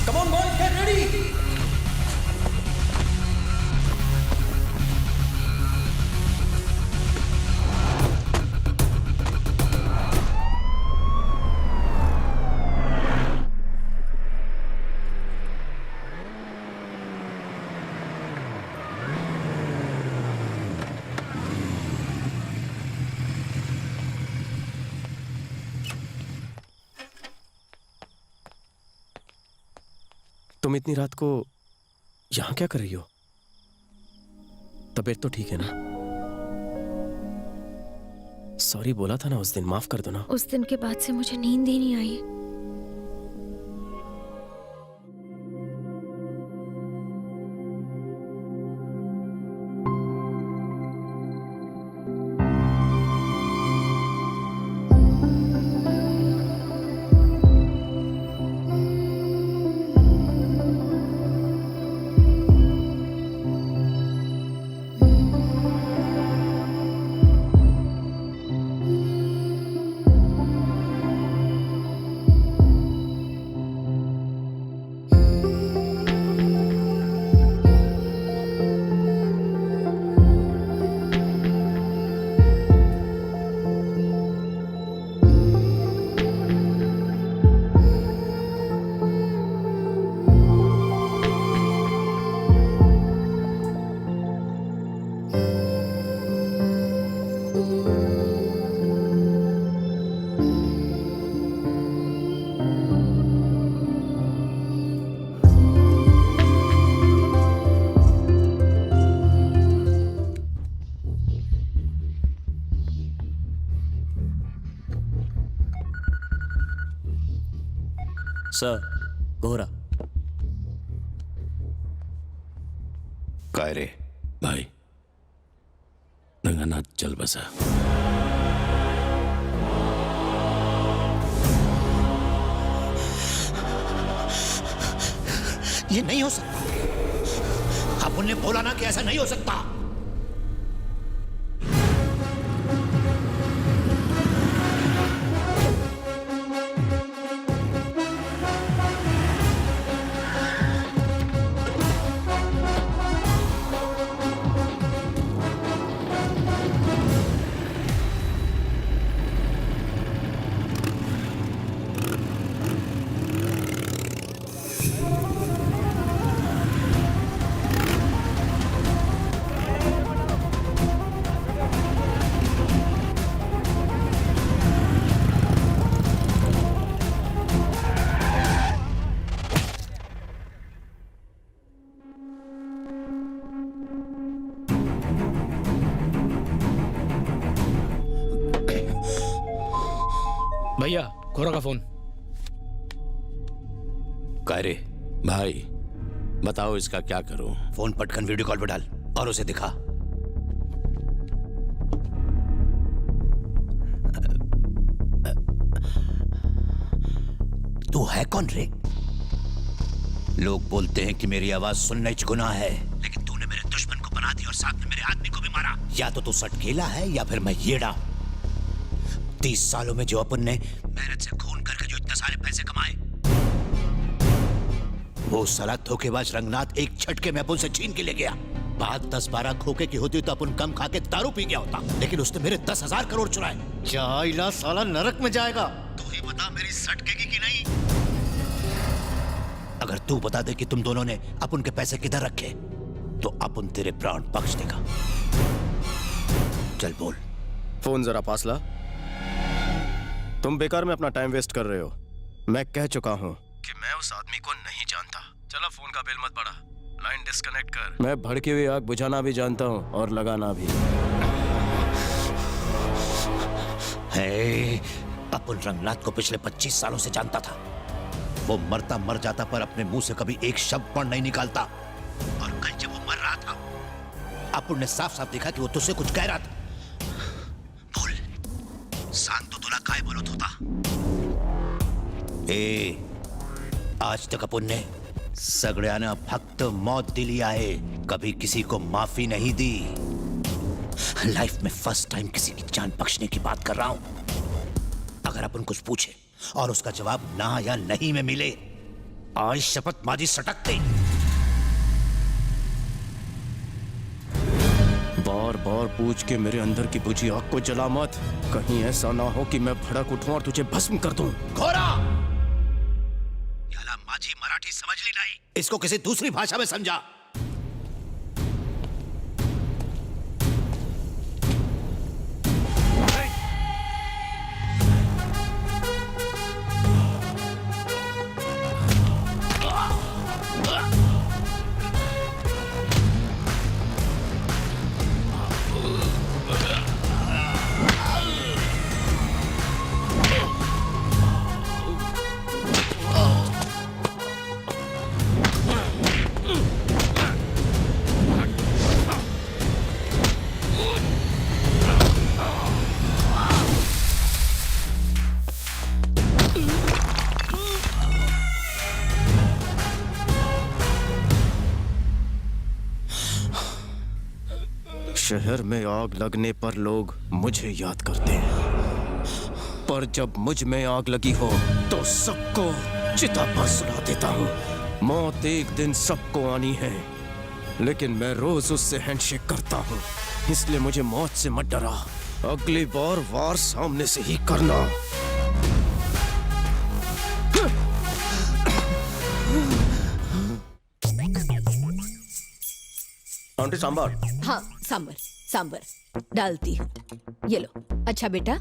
Come on boys, get ready. तुम इतनी रात को यहाँ क्या कर रही हो? तबीयत तो ठीक है ना? सॉरी बोला था ना उस दिन, माफ कर दो ना। उस दिन के बाद से मुझे नींद ही नहीं आई। सर, घोरा। काय रे भाई, रंगनाथ चल बसा। ये नहीं हो सकता। अपन ने बोला ना कि ऐसा नहीं हो सकता। भैया, घोरा का फोन। काय रे भाई, बताओ इसका क्या करूं? फोन पटकन वीडियो कॉल पे डाल और उसे दिखा। तू है कौन रे? लोग बोलते हैं कि मेरी आवाज सुनना गुनाह है, लेकिन तूने मेरे दुश्मन को बना दिया और साथ में मेरे आदमी को भी मारा। या तो तू सटकेला है या फिर मैं येड़ा। 30 सालों में जो अपन ने मेहनत से खून करके जो इतने सारे पैसे कमाए, वो साला धोखेबाज रंगनाथ एक झटके में अपन से छीन के ले गया। बात 10-12 खोखे की होती तो अपन कम खा के दारू पी गया होता, लेकिन उसने मेरे 10,000 करोड़ चुराए। जाइला साला नरक में जाएगा। तू ही बता मेरी सटकेगी कि नहीं? अगर तू बता दे कि तुम दोनों ने अपन के पैसे किधर रखे तो अपन तेरे प्राण बख्श देगा। चल बोल। फोन जरा पास ला। तुम बेकार में अपना टाइम वेस्ट कर रहे हो। मैं कह चुका हूँ कि मैं उस आदमी को नहीं जानता। चलो फोन का बिल मत बढ़ा, लाइन डिस्कनेक्ट कर। मैं भड़की हुई आग बुझाना भी जानता हूँ और लगाना भी। अपन रंगनाथ को पिछले 25 सालों से जानता था। वो मरता मर जाता पर अपने मुंह से कभी एक शब्द पण नहीं निकालता। और कल जब वो मर रहा था, अपन ने साफ साफ देखा कि वो तुझसे कुछ कह रहा था। बोल, सांग तो तुला काय बोलत होता? आज तक अपन ने सगळ्यांना फक्त मौत दिली आहे, कभी किसी को माफी नहीं दी। लाइफ में फर्स्ट टाइम किसी की जान बख्शने की बात कर रहा हूं। अगर अपन कुछ पूछे और उसका जवाब ना या नहीं में मिले, आज शपथ माझी सटकते। बार बार पूछ के मेरे अंदर की बुझी आग को जला मत। कहीं ऐसा ना हो कि मैं भड़क उठूं और तुझे भस्म कर दूं। घोड़ा, याला माझी मराठी समझली नहीं, इसको किसी दूसरी भाषा में समझा। शहर में आग लगने पर लोग मुझे याद करते हैं, पर जब मुझ में आग लगी हो तो सबको चिता पर सुला देता हूँ। मौत एक दिन सबको आनी है, लेकिन मैं रोज उससे हैंडशेक करता हूँ। इसलिए मुझे मौत से मत डरा, अगली बार वार सामने से ही करना। आंटी सांबर। हाँ, सांबर सांबर डालती हूँ। ये लो। अच्छा बेटा,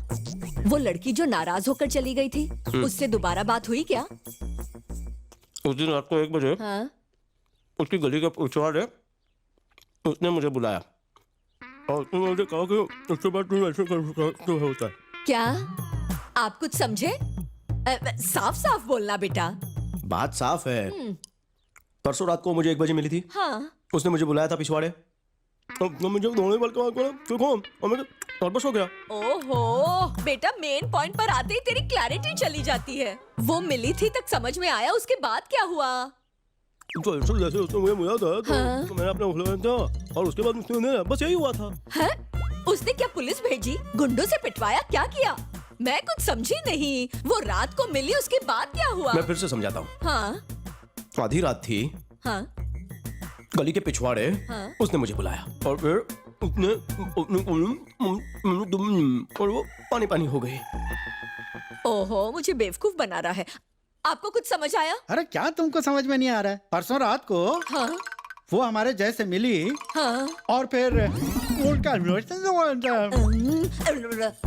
वो लड़की जो नाराज होकर चली गई थी, उससे दोबारा बात हुई क्या? उस दिन रात को 1 बजे हाँ? उसकी गली का पिछवाड़े उसने मुझे बुलाया और उसने मुझे कहा कि उसके बाद तुम ऐसे कर होता है। क्या आप कुछ समझे? साफ साफ बोलना बेटा। बात साफ है। परसों रात को मुझे 1 बजे मिली थी। हाँ। उसने मुझे बुलाया था पिछवाड़े, तो मुझे दोनों ही और मुझे वापस हो गया। ओहो बेटा, मेन पॉइंट पर आते ही तेरी क्लैरिटी चली जाती है। वो मिली थी तक समझ में आया, उसके बाद क्या हुआ? तो जैसे उसने मुझे बुलाया था तो मैंने अपना उठलाया था और उसके बाद उसने बस यही हुआ था। है? उसने क्या पुलिस भेजी, गुंडों से पिटवाया, क्या किया? मैं कुछ समझी नहीं। वो रात को मिली, उसके बाद क्या हुआ? मैं फिर से समझाता हूँ। हाँ? आधी रात थी। हाँ? गली के पिछवाड़े हाँ? उसने मुझे बुलाया और फिर उसने और वो पानी पानी हो गई। ओहो, मुझे बेवकूफ बना रहा है। आपको कुछ समझ आया? अरे क्या तुमको समझ में नहीं आ रहा है? परसों रात को हाँ? वो हमारे जय से मिली। हाँ? और फिर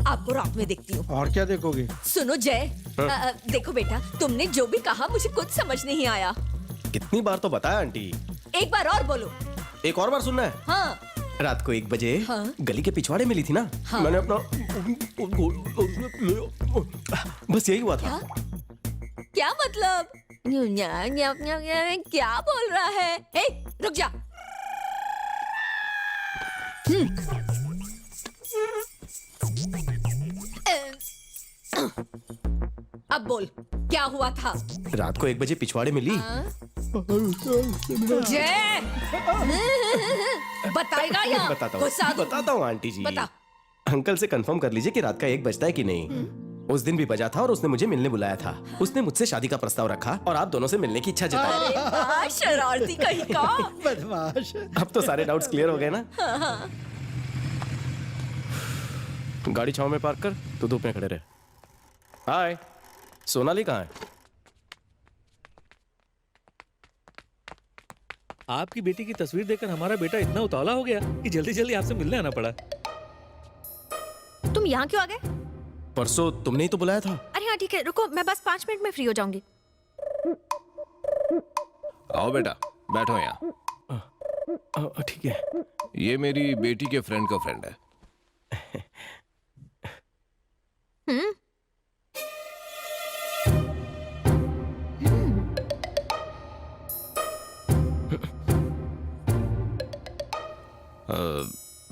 आपको रात में देखती हूँ। और क्या देखोगे? सुनो जय, देखो बेटा, तुमने जो भी कहा मुझे कुछ समझ नहीं आया। कितनी बार तो बताया आंटी। एक बार और बोलो। एक और बार सुनना है? हाँ। रात को 1 बजे हाँ? गली के पिछवाड़े मिली थी ना। हाँ? मैंने अपना बस यही हुआ था। क्या मतलब? क्या बोल रहा है? ए, रुक जा। अब बोल, क्या हुआ था? रात को 1 बजे पिछवाड़े मिली। जय, बताएगा या? बताता हूँ आंटी जी। बता। अंकल से कंफर्म कर लीजिए कि रात का 1 बजता है कि नहीं। उस दिन भी बजा था और उसने मुझे मिलने बुलाया था। उसने मुझसे शादी का प्रस्ताव रखा और आप दोनों से मिलने की इच्छा जताई। अरे वाह, शरारती कहीं का। बदमाश। अब तो सारे डाउट्स क्लियर हो गए ना। हाँ। गाड़ी छांव में पार्क कर, तू धूप में खड़े रहे। हाय, सोनाली कहाँ है? आपकी बेटी की तस्वीर देखकर हमारा बेटा इतना उतावला हो गया कि जल्दी जल्दी आपसे मिलने आना पड़ा। तुम यहाँ क्यों आ गए? परसों तुमने ही तो बुलाया था। अरे हाँ ठीक है, रुको, मैं बस 5 मिनट में फ्री हो जाऊंगी। आओ बेटा, बैठो यहाँ। ठीक है। ये मेरी बेटी के फ्रेंड का फ्रेंड है।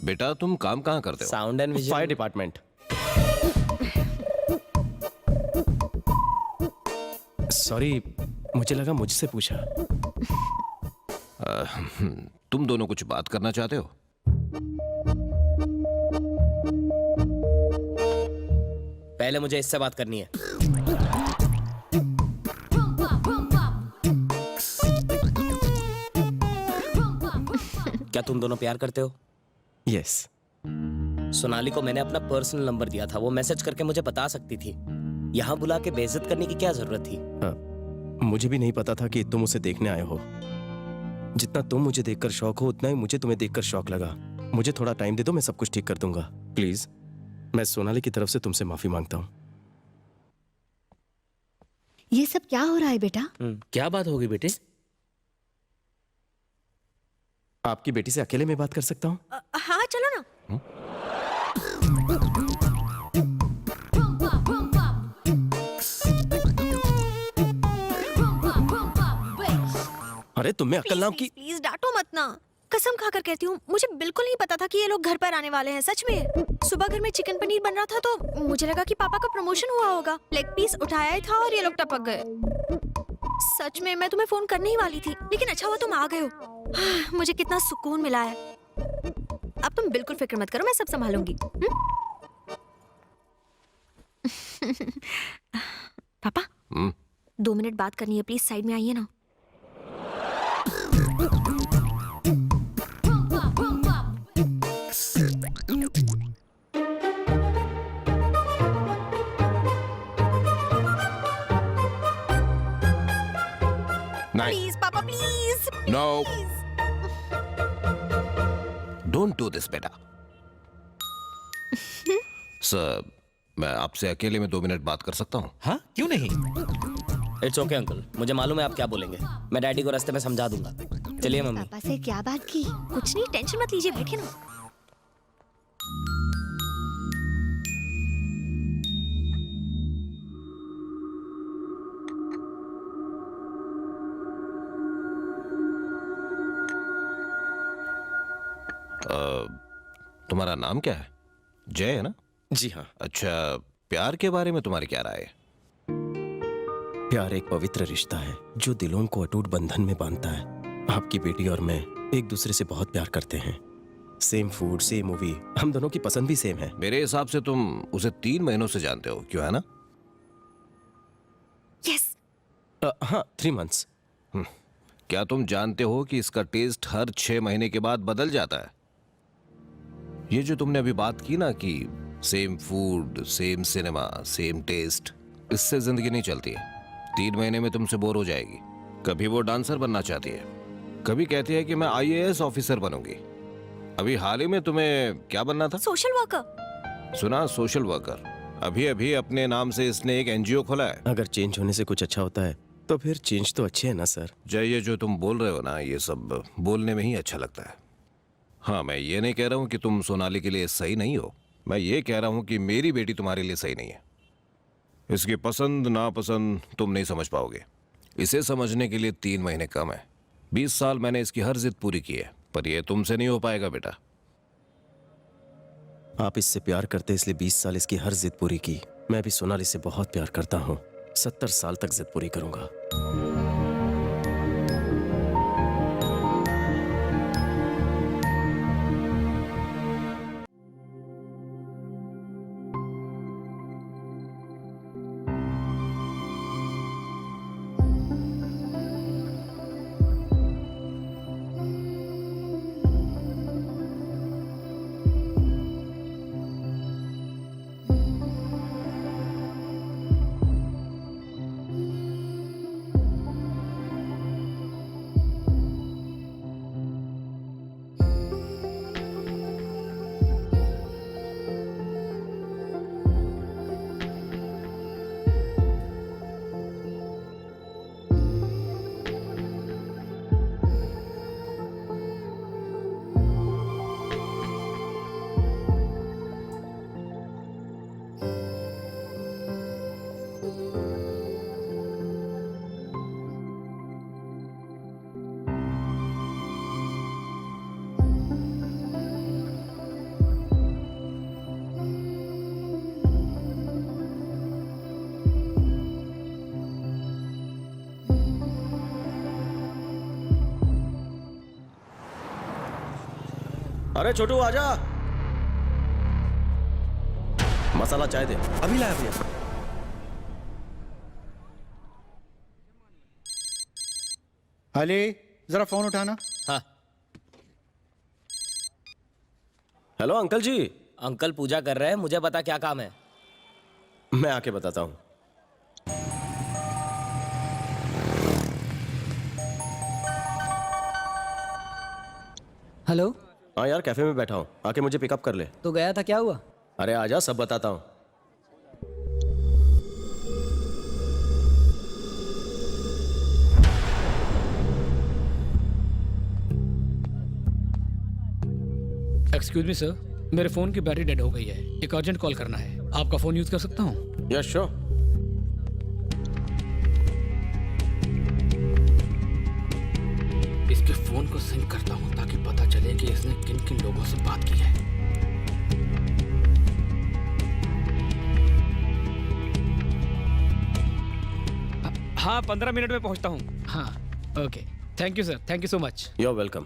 बेटा तुम काम कहाँ करते हो? Sound and vision. Fire department. Sorry, मुझे लगा मुझसे पूछा। तुम दोनों कुछ बात करना चाहते हो? पहले मुझे इससे बात करनी है। क्या तुम दोनों प्यार करते हो? यस। सोनाली को मैंने अपना पर्सनल नंबर दिया था, वो मैसेज करके मुझे बता सकती थी। यहाँ बुला के बेइज्जत करने की क्या जरूरत थी? मुझे भी नहीं पता था कि तुम उसे देखने आए हो। जितना तुम मुझे देखकर शौक हो, उतना ही मुझे तुम्हें देखकर शौक लगा। मुझे थोड़ा टाइम दे दो, मैं सब कुछ ठीक कर दूंगा। प्लीज, मैं सोनाली की तरफ से तुमसे माफी मांगता हूँ। ये सब क्या हो रहा है बेटा? क्या बात होगी बेटे? आपकी बेटी से अकेले में बात कर सकता हूँ? हाँ चलो ना। अरे तुम्हें अक्ल नाम की। प्लीज डांटो मत ना, कसम खाकर कहती हूँ, मुझे बिल्कुल नहीं पता था कि ये लोग घर पर आने वाले हैं। सच में सुबह घर में चिकन पनीर बन रहा था तो मुझे लगा कि पापा का प्रमोशन हुआ होगा। लेग पीस उठाया ही था और ये लोग टपक गए। सच में मैं तुम्हें फोन करने ही वाली थी, लेकिन अच्छा हुआ तुम आ गए हो। मुझे कितना सुकून मिला है। अब तुम बिल्कुल फिक्र मत करो, मैं सब संभालूंगी। पापा 2 मिनट बात करनी है, प्लीज साइड में आइए ना। प्लीज पापा please. No, don't do this बेटा। सर, मैं आपसे अकेले में 2 मिनट बात कर सकता हूँ? हाँ क्यों नहीं? इट्स ओके अंकल, मुझे मालूम है आप क्या बोलेंगे। मैं डैडी को रास्ते में समझा दूंगा। चलिए मम्मी। पापा से क्या बात की? कुछ नहीं, टेंशन मत लीजिए, बैठिए ना। तुम्हारा नाम क्या है? जय है ना? जी हाँ। अच्छा, प्यार के बारे में तुम्हारी क्या राय है? प्यार एक पवित्र रिश्ता है जो दिलों को अटूट बंधन में बांधता है। आपकी बेटी और मैं एक दूसरे से बहुत प्यार करते हैं। सेम फूड, सेम मूवी, हम दोनों की पसंद भी सेम है। मेरे हिसाब से तुम उसे 3 महीनों से जानते हो, क्यों है ना? यस। हाँ, 3 मंथ्स। क्या तुम जानते हो कि इसका टेस्ट हर 6 महीने के बाद बदल जाता है? ये जो तुमने अभी बात की ना कि same food, same cinema, same taste, इससे जिंदगी नहीं चलती है। 3 महीने में तुमसे बोर हो जाएगी। कभी वो डांसर बनना चाहती है, कभी कहती है कि मैं IAS ऑफिसर बनूंगी। अभी हाल ही में तुम्हें क्या बनना था? Social worker. सुना, सोशल वर्कर। अभी अभी अपने नाम से इसने एक NGO खोला है। अगर चेंज होने से कुछ अच्छा होता है तो फिर चेंज तो अच्छे है ना सर। जय, ये जो तुम बोल रहे हो ना, ये सब बोलने में ही अच्छा लगता है। हाँ, मैं ये नहीं कह रहा हूँ कि तुम सोनाली के लिए सही नहीं हो। मैं ये कह रहा हूँ कि मेरी बेटी तुम्हारे लिए सही नहीं है। इसकी पसंद नापसंद तुम नहीं समझ पाओगे। इसे समझने के लिए 3 महीने कम है। 20 साल मैंने इसकी हर जिद पूरी की है, पर यह तुमसे नहीं हो पाएगा बेटा। आप इससे प्यार करते इसलिए 20 साल इसकी हर जिद पूरी की। मैं भी सोनाली से बहुत प्यार करता हूँ। 70 साल तक जिद पूरी करूंगा। अरे छोटू आजा, मसाला चाय दे। अभी लाया भैया। अली जरा फोन उठाना। हाँ। हेलो अंकल जी। अंकल पूजा कर रहे हैं, मुझे बता क्या काम है। मैं आके बताता हूँ। हेलो। हाँ यार, कैफे में बैठा हूँ, आके मुझे पिकअप कर ले। तो गया था, क्या हुआ? अरे आजा, सब बताता हूँ। एक्सक्यूज मी सर, मेरे फोन की बैटरी डेड हो गई है, एक अर्जेंट कॉल करना है। आपका फोन यूज कर सकता हूँ? Yes sure. इसके फोन को सिंक करता हूँ ताकि पता चले कि इसने किन किन लोगों से बात की है। हाँ, 15 मिनट में पहुँचता हूँ। हाँ okay, thank you sir, thank you so much. You are welcome.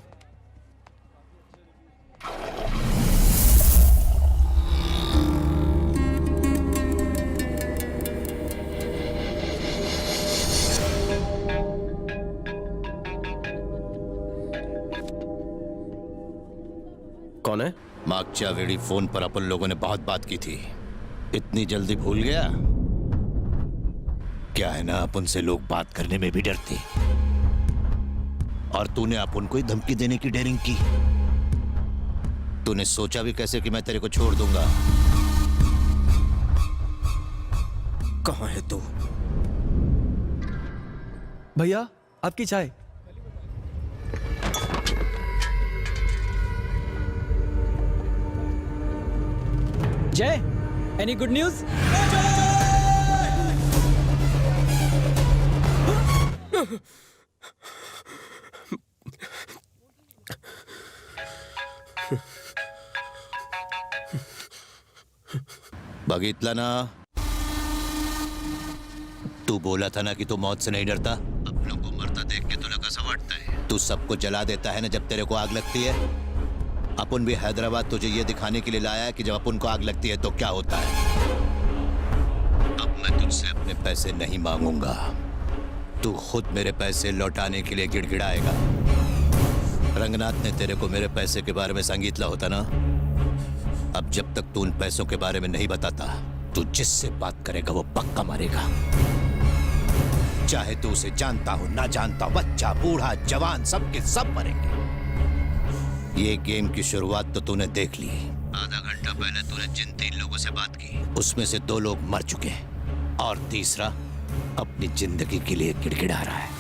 कौन है? मागच्या वेळी फोन पर अपन लोगों ने बहुत बात की थी, इतनी जल्दी भूल गया? क्या है ना, अपन से लोग बात करने में भी डरते, और तूने अपन को ही धमकी देने की डेयरिंग की। तूने सोचा भी कैसे कि मैं तेरे को छोड़ दूंगा? कहाँ है तू? भैया आपकी चाय। जय, एनी गुड न्यूज? बघितला ना, तू बोला था ना कि तू मौत से नहीं डरता। अपनों को मरता देख के तुला कैसा वाटता है? तू सबको जला देता है ना जब तेरे को आग लगती है। अपन भी हैदराबाद तुझे ये दिखाने के लिए लाया है कि जब अपन को आग लगती है तो क्या होता है। अब मैं तुझसे अपने पैसे नहीं मांगूंगा, तू खुद मेरे पैसे लौटाने के लिए गिड़गिड़ाएगा। रंगनाथ ने तेरे को मेरे पैसे के बारे में सांगितला होता ना। अब जब तक तू उन पैसों के बारे में नहीं बताता, तू जिससे बात करेगा वो पक्का मारेगा। चाहे तू उसे जानता हो ना जानता, बच्चा बूढ़ा जवान सबके सब मरेंगे। ये गेम की शुरुआत तो तूने देख ली। आधा घंटा पहले तूने जिन 3 लोगों से बात की, उसमें से 2 लोग मर चुके हैं और तीसरा अपनी जिंदगी के लिए गिड़गिड़ा रहा है।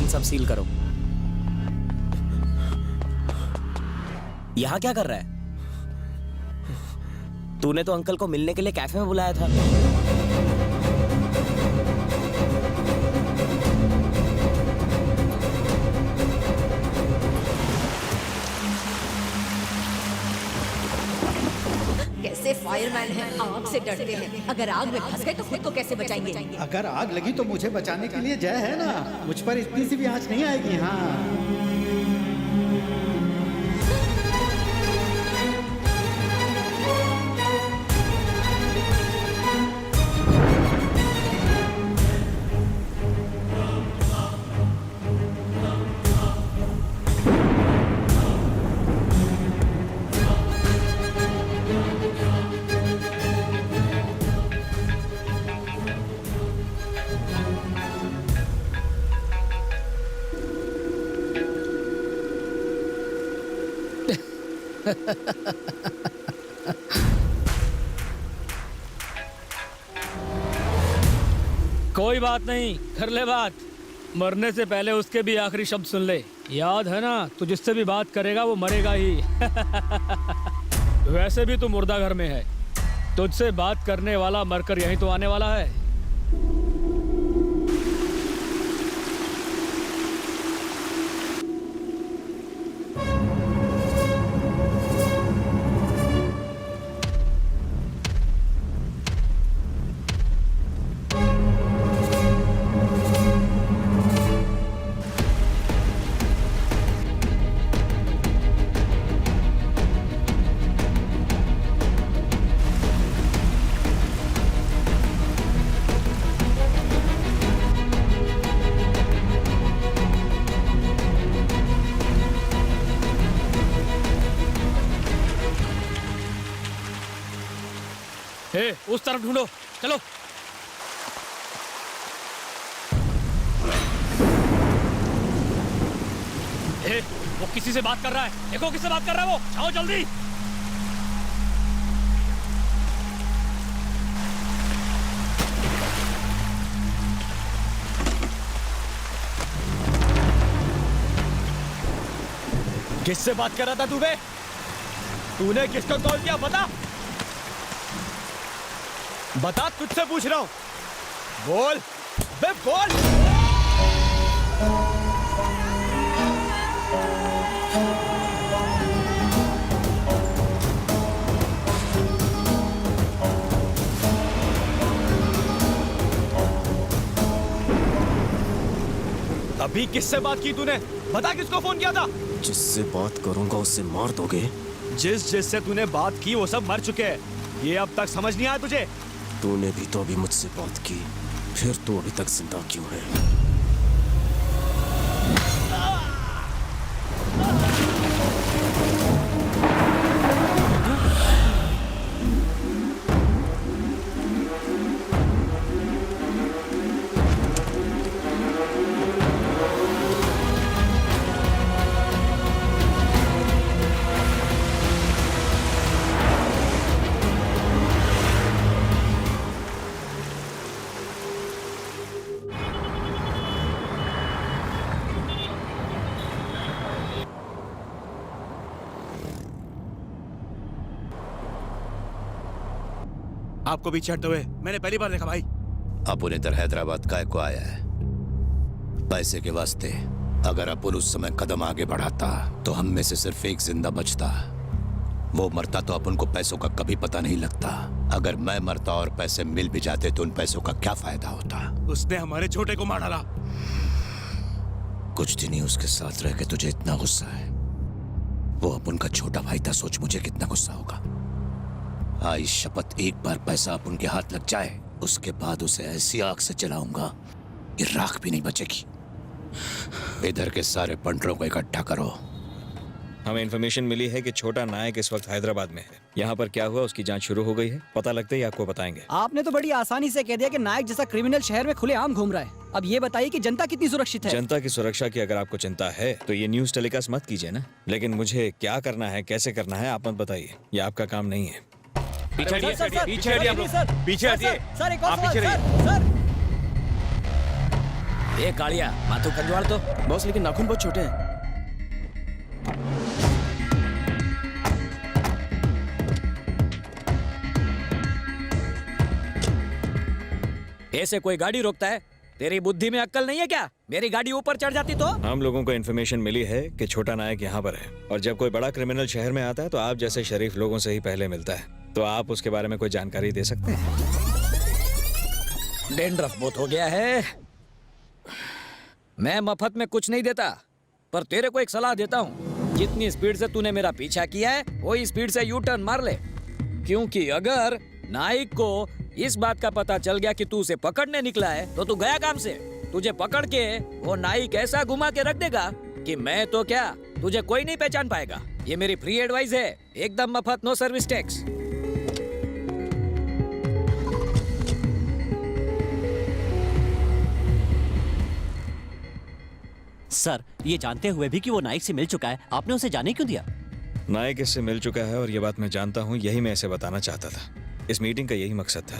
सब सील करो। यहाँ क्या कर रहा है? तूने तो अंकल को मिलने के लिए कैफे में बुलाया था। कैसे फायरमैन हैं, आग से डरते हैं। अगर आग में फंस गए तो खुद को कैसे बचाएंगे? अगर आग लगी तो मुझे बचाने के लिए जय है ना, मुझ पर इतनी सी भी आंच नहीं आएगी। हाँ कोई बात नहीं, कर ले बात। मरने से पहले उसके भी आखिरी शब्द सुन ले। याद है ना, तू जिससे भी बात करेगा वो मरेगा ही। वैसे भी तू मुर्दा घर में है, तुझसे बात करने वाला मरकर यहीं तो आने वाला है। उस तरफ ढूंढो, चलो। वो किसी से बात कर रहा है, देखो किससे बात कर रहा है वो। जाओ जल्दी। किससे बात कर रहा था तू बे? तूने किसको कॉल किया बता? बता, तुझसे पूछ रहा हूं। बोल बे बोल। अभी किससे बात की तूने? बता किसको फोन किया था? जिससे बात करूंगा उससे मार दोगे। जिससे तूने बात की वो सब मर चुके हैं। ये अब तक समझ नहीं आया तुझे? तूने भी तो अभी मुझसे बात की, फिर तू अभी तक जिंदा क्यों है? आपको भी चढ़ते हुए मैंने पहली बार देखा भाई। अपुन इधर हैदराबाद काय को आया है? पैसे के वास्ते। अगर अपुन उस समय कदम आगे बढ़ाता तो हम में से सिर्फ एक जिंदा बचता। वो मरता तो अपन को पैसों का कभी पता नहीं लगता। अगर मैं मरता और पैसे मिल भी जाते तो उन पैसों का क्या फायदा होता? उसने हमारे छोटे को मार डाला। कुछ दिन ही उसके साथ रह के तुझे इतना गुस्सा है। वो अपन का छोटा भाई था, सोच मुझे कितना गुस्सा होगा। आई शपथ, एक बार पैसा अपन के हाथ लग जाए उसके बाद उसे ऐसी आग से जलाऊंगा कि राख भी नहीं बचेगी। इधर के सारे पंडरों को इकट्ठा करो। हमें इन्फॉर्मेशन मिली है कि छोटा नायक इस वक्त हैदराबाद में है। यहाँ पर क्या हुआ उसकी जांच शुरू हो गई है। पता लगते ही आपको बताएंगे। आपने तो बड़ी आसानी से कह दिया कि नायक जैसा क्रिमिनल शहर में खुलेआम घूम रहा है। अब ये बताइए कि जनता कितनी सुरक्षित है? जनता की सुरक्षा की अगर आपको चिंता है तो ये न्यूज टेलीकास्ट मत कीजिए ना। लेकिन मुझे क्या करना है, कैसे करना है, आप मत बताइए। ये आपका काम नहीं है। पीछे हटिए, पीछे हटिए, पीछे हटिए। सर एक और आप पीछे सर। ये कालिया माथू कंजवाल तो बॉस, लेकिन नाखून बहुत छोटे हैं। ऐसे कोई गाड़ी रोकता है? तेरी बुद्धि में अक्ल नहीं है क्या? मेरी गाड़ी ऊपर चढ़ जाती तो? हम लोगों को इन्फॉर्मेशन मिली है कि छोटा नायक यहाँ पर है और जब कोई बड़ा क्रिमिनल शहर में आता है तो आप जैसे शरीफ लोगों से ही पहले मिलता है। तो आप उसके बारे में कोई जानकारी दे सकते हैं? डेंड्रफ बहुत हो गया है। मैं मफत में कुछ नहीं देता, पर तेरे को एक सलाह देता हूँ। जितनी स्पीड से तूने मेरा पीछा किया है वही स्पीड से यू टर्न मार ले, क्योंकि अगर नाइक को इस बात का पता चल गया कि तू उसे पकड़ने निकला है तो तू गया काम से। तुझे पकड़ के वो नाइक ऐसा घुमा के रख देगा कि मैं तो क्या, तुझे कोई नहीं पहचान पाएगा। ये मेरी फ्री एडवाइस है, एकदम मफत, नो सर्विस टैक्स। सर, ये जानते हुए भी कि वो नाइक से मिल चुका है, आपने उसे जाने क्यों दिया? नायक इससे मिल चुका है और ये बात मैं जानता हूँ, यही मैं इसे बताना चाहता था। इस मीटिंग का यही मकसद था।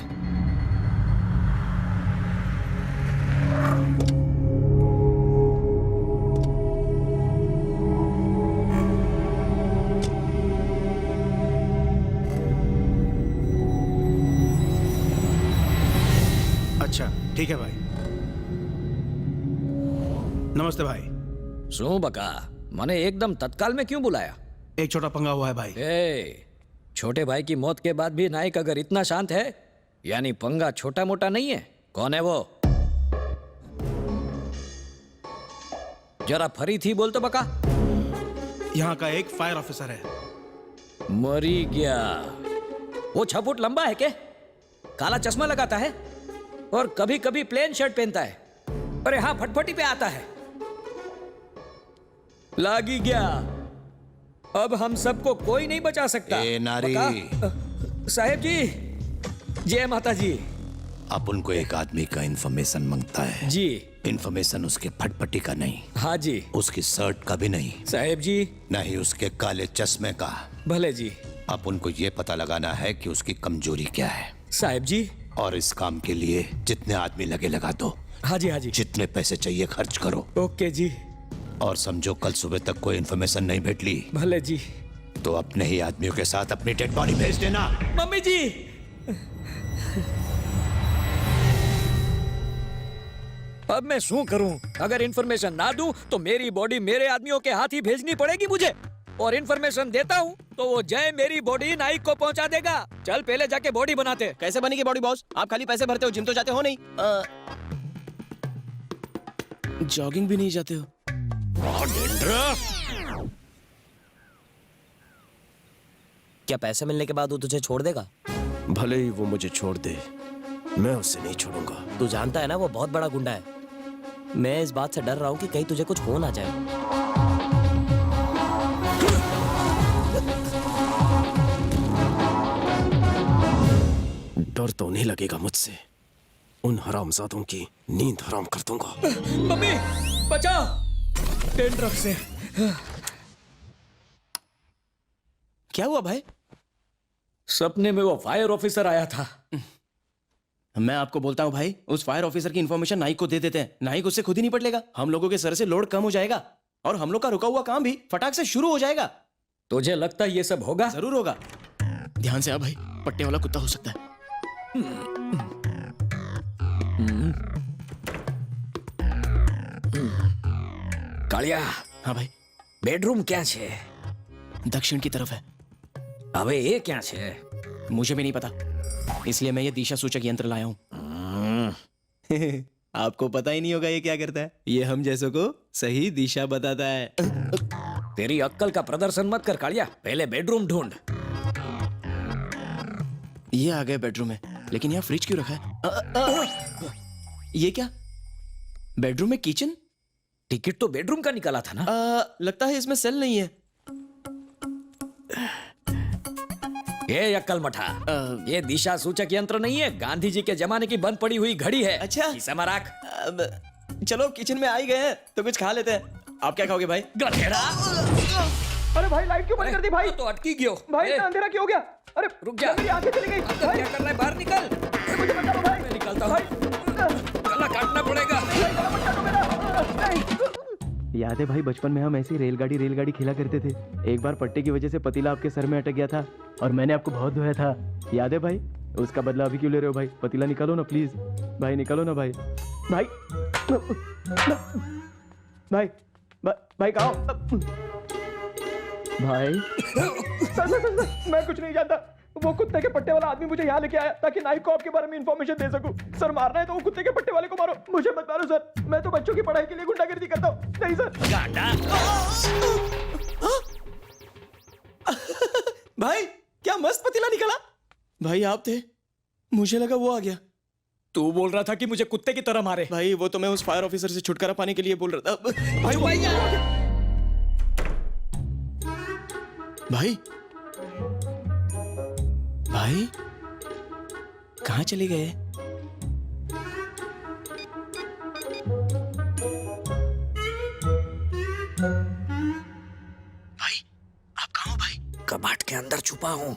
नमस्ते भाई। શું બકા મને एकदम तत्काल में क्यों बुलाया? एक छोटा पंगा हुआ है भाई। छोटे भाई की मौत के बाद भी नायक अगर इतना शांत है, यानी पंगा छोटा मोटा नहीं है। कौन है वो? जरा फरी थी बोल तो बका। यहाँ का एक फायर ऑफिसर है। मरी गया। वो 6 फुट लंबा है क्या? काला चश्मा लगाता है और कभी कभी प्लेन शर्ट पहनता है। अरे हाँ, फटफटी पे आता है। लागी गया। अब हम सबको कोई नहीं बचा सकता। ए नारी। साहेब जी, जय माता जी। अपन को एक आदमी का इंफॉर्मेशन मांगता है जी। इंफॉर्मेशन उसके फटपटी का नहीं। हाँ जी। उसकी शर्ट का भी नहीं साहेब जी। नहीं उसके काले चश्मे का। भले जी। अपन को ये पता लगाना है कि उसकी कमजोरी क्या है। साहेब जी। और इस काम के लिए जितने आदमी लगे लगा दो। हाँ जी हाँ जी। जितने पैसे चाहिए खर्च करो। ओके जी। और समझो कल सुबह तक कोई इन्फॉर्मेशन नहीं भेट ली भले जी तो अपने ही आदमियों के साथ अपनी डेड बॉडी भेज देना। मम्मी जी। अब मैं शू करूं? अगर इन्फॉर्मेशन ना दूं तो मेरी बॉडी मेरे आदमियों के हाथ ही भेजनी पड़ेगी मुझे। और इन्फॉर्मेशन देता हूं तो वो जय मेरी बॉडी नाइक को पहुंचा देगा। चल पहले जाके बॉडी बनाते। कैसे बनेगी बॉडी बॉस? आप खाली पैसे भरते हो, जिम तो जाते हो नहीं। जॉगिंग भी नहीं जाते हो। क्या पैसे मिलने के बाद वो तुझे छोड़ देगा? भले ही वो मुझे छोड़ दे, मैं उसे नहीं छोड़ूंगा। तू जानता है ना वो बहुत बड़ा गुंडा है। मैं इस बात से डर रहा हूँ कि कहीं तुझे कुछ हो ना जाए। डर तो नहीं लगेगा मुझसे। उन हरामजादों की नींद हराम कर दूंगा। मम्मी बचाओ डेंड्रफ से। क्या हुआ भाई? सपने में वो फायर ऑफिसर आया था। मैं आपको बोलता हूँ भाई, उस फायर ऑफिसर की इन्फॉर्मेशन नाइक को दे देते हैं। नाइक उससे खुद ही निपट लेगा। हम लोगों के सर से लोड कम हो जाएगा और हम लोग का रुका हुआ काम भी फटाक से शुरू हो जाएगा। तुझे लगता है ये सब होगा? जरूर होगा। ध्यान से आ भाई, पट्टे वाला कुत्ता हो सकता है। कालिया। हाँ भाई। बेडरूम क्या छे? दक्षिण की तरफ है। अबे ये क्या छे? मुझे भी नहीं पता, इसलिए मैं ये दिशा सूचक यंत्र लाया हूँ। आपको पता ही नहीं होगा ये क्या करता है। ये हम जैसों को सही दिशा बताता है। तेरी अक्कल का प्रदर्शन मत कर कालिया, पहले बेडरूम ढूंढ। ये आ गए बेडरूम में, लेकिन यहाँ फ्रिज क्यों रखा है? ये क्या? बेडरूम में किचन? टिकट तो बेडरूम का निकाला था ना। लगता है इसमें सेल नहीं है। ये अक्कल मठा, ये दिशा सूचक यंत्र नहीं है, गांधी जी के जमाने की बंद पड़ी हुई घड़ी है। अच्छा समय रख। चलो किचन में आ ही गए हैं तो कुछ खा लेते हैं। आप क्या खाओगे भाई? गधेड़ा। अरे भाई लाइट क्यों बंद कर दी भाई? तो अटकी गयो भाई, इतना अंधेरा क्यों हो गया? अरे रुक जा, मेरी आंखें चली गई। क्या कर रहा है? बाहर निकल। मुझे बचाओ भाई। मैं निकलता हूँ। गला काटना पड़ेगा। याद है भाई, बचपन में हम ऐसी रेलगाड़ी खेला करते थे। एक बार पट्टे की वजह से पतीला आपके सर में अटक गया था और मैंने आपको बहुत धोया था। याद है भाई? उसका बदला अभी क्यों ले रहे हो भाई? पतीला निकालो ना प्लीज भाई, निकालो ना भाई। भाई भाई भाई कहाँ? भाई मैं कुछ नहीं जानता। वो कुत्ते के पट्टे वाला आदमी मुझे यहाँ लेके आया ताकि नाइक को आपके बारे में इंफॉर्मेशन दे सकूं। सर मारना है तो वो कुत्ते के पट्टे वाले को मारो, मुझे मत मारो सर। मैं तो बच्चों की पढ़ाई के लिए गुंडागर्दी करता हूँ। नहीं सर। भाई क्या मस्त पतीला निकला। भाई आप थे, मुझे लगा वो आ गया। तू बोल रहा था कि मुझे कुत्ते की तरह मारे। भाई वो तो मैं उस फायर ऑफिसर से छुटकारा पाने के लिए बोल रहा था। भाई भाई कहाँ चले गए? भाई आप कहाँ हो भाई? कबाट के अंदर छुपा हूँ।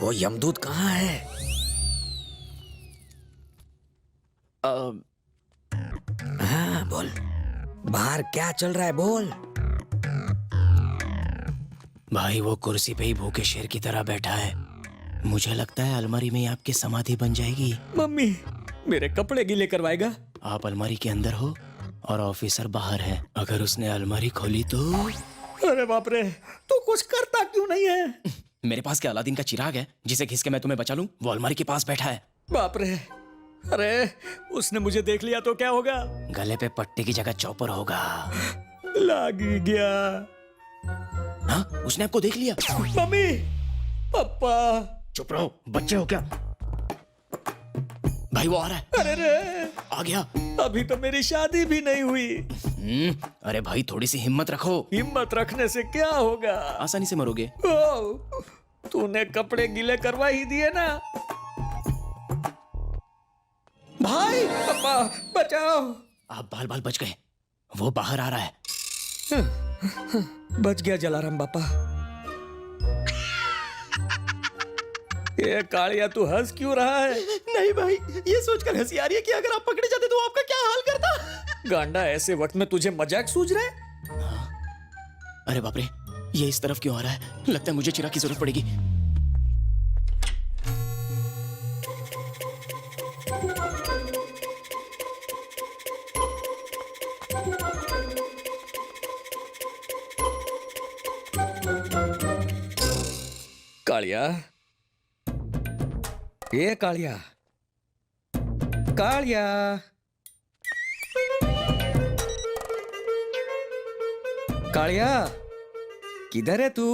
वो यमदूत कहाँ है? हाँ बोल, बाहर क्या चल रहा है बोल। भाई वो कुर्सी पे ही भूखे शेर की तरह बैठा है। मुझे लगता है अलमारी में आपकी समाधि बन जाएगी। मम्मी मेरे कपड़े गीले करवाएगा। आप अलमारी के अंदर हो और ऑफिसर बाहर है। अगर उसने अलमारी खोली तो अरे बाप रे, तू कुछ करता क्यों नहीं है? मेरे पास क्या अलादीन का चिराग है जिसे घिस के मैं तुम्हें बचा लूं? वो अलमारी के पास बैठा है। बाप रे, अरे उसने मुझे देख लिया तो क्या होगा? गले पे पट्टी की जगह चॉपर होगा। लग गया। हाँ, उसने आपको देख लिया। मम्मी, पापा। चुप रहो, बच्चे हो क्या? भाई वो आ रहा है। अरे रे, आ गया। अभी तो मेरी शादी भी नहीं हुई। अरे भाई थोड़ी सी हिम्मत रखो। हिम्मत रखने से क्या होगा? आसानी से मरोगे। तूने कपड़े गीले करवा ही दिए ना। भाई, पापा बचाओ। आप बाल बाल बच गए। वो बाहर आ रहा है। बच गया जलाराम बापा। ये कालिया, तू हंस क्यों रहा है? नहीं भाई, ये सोचकर हंसी आ रही है कि अगर आप पकड़े जाते तो आपका क्या हाल करता। गांडा, ऐसे वक्त में तुझे मजाक सूझ रहा है? अरे बाप रे, ये इस तरफ क्यों आ रहा है? लगता है मुझे चिराग की जरूरत पड़ेगी। कालिया, ये कालिया, कालिया। कालिया, किधर है तू?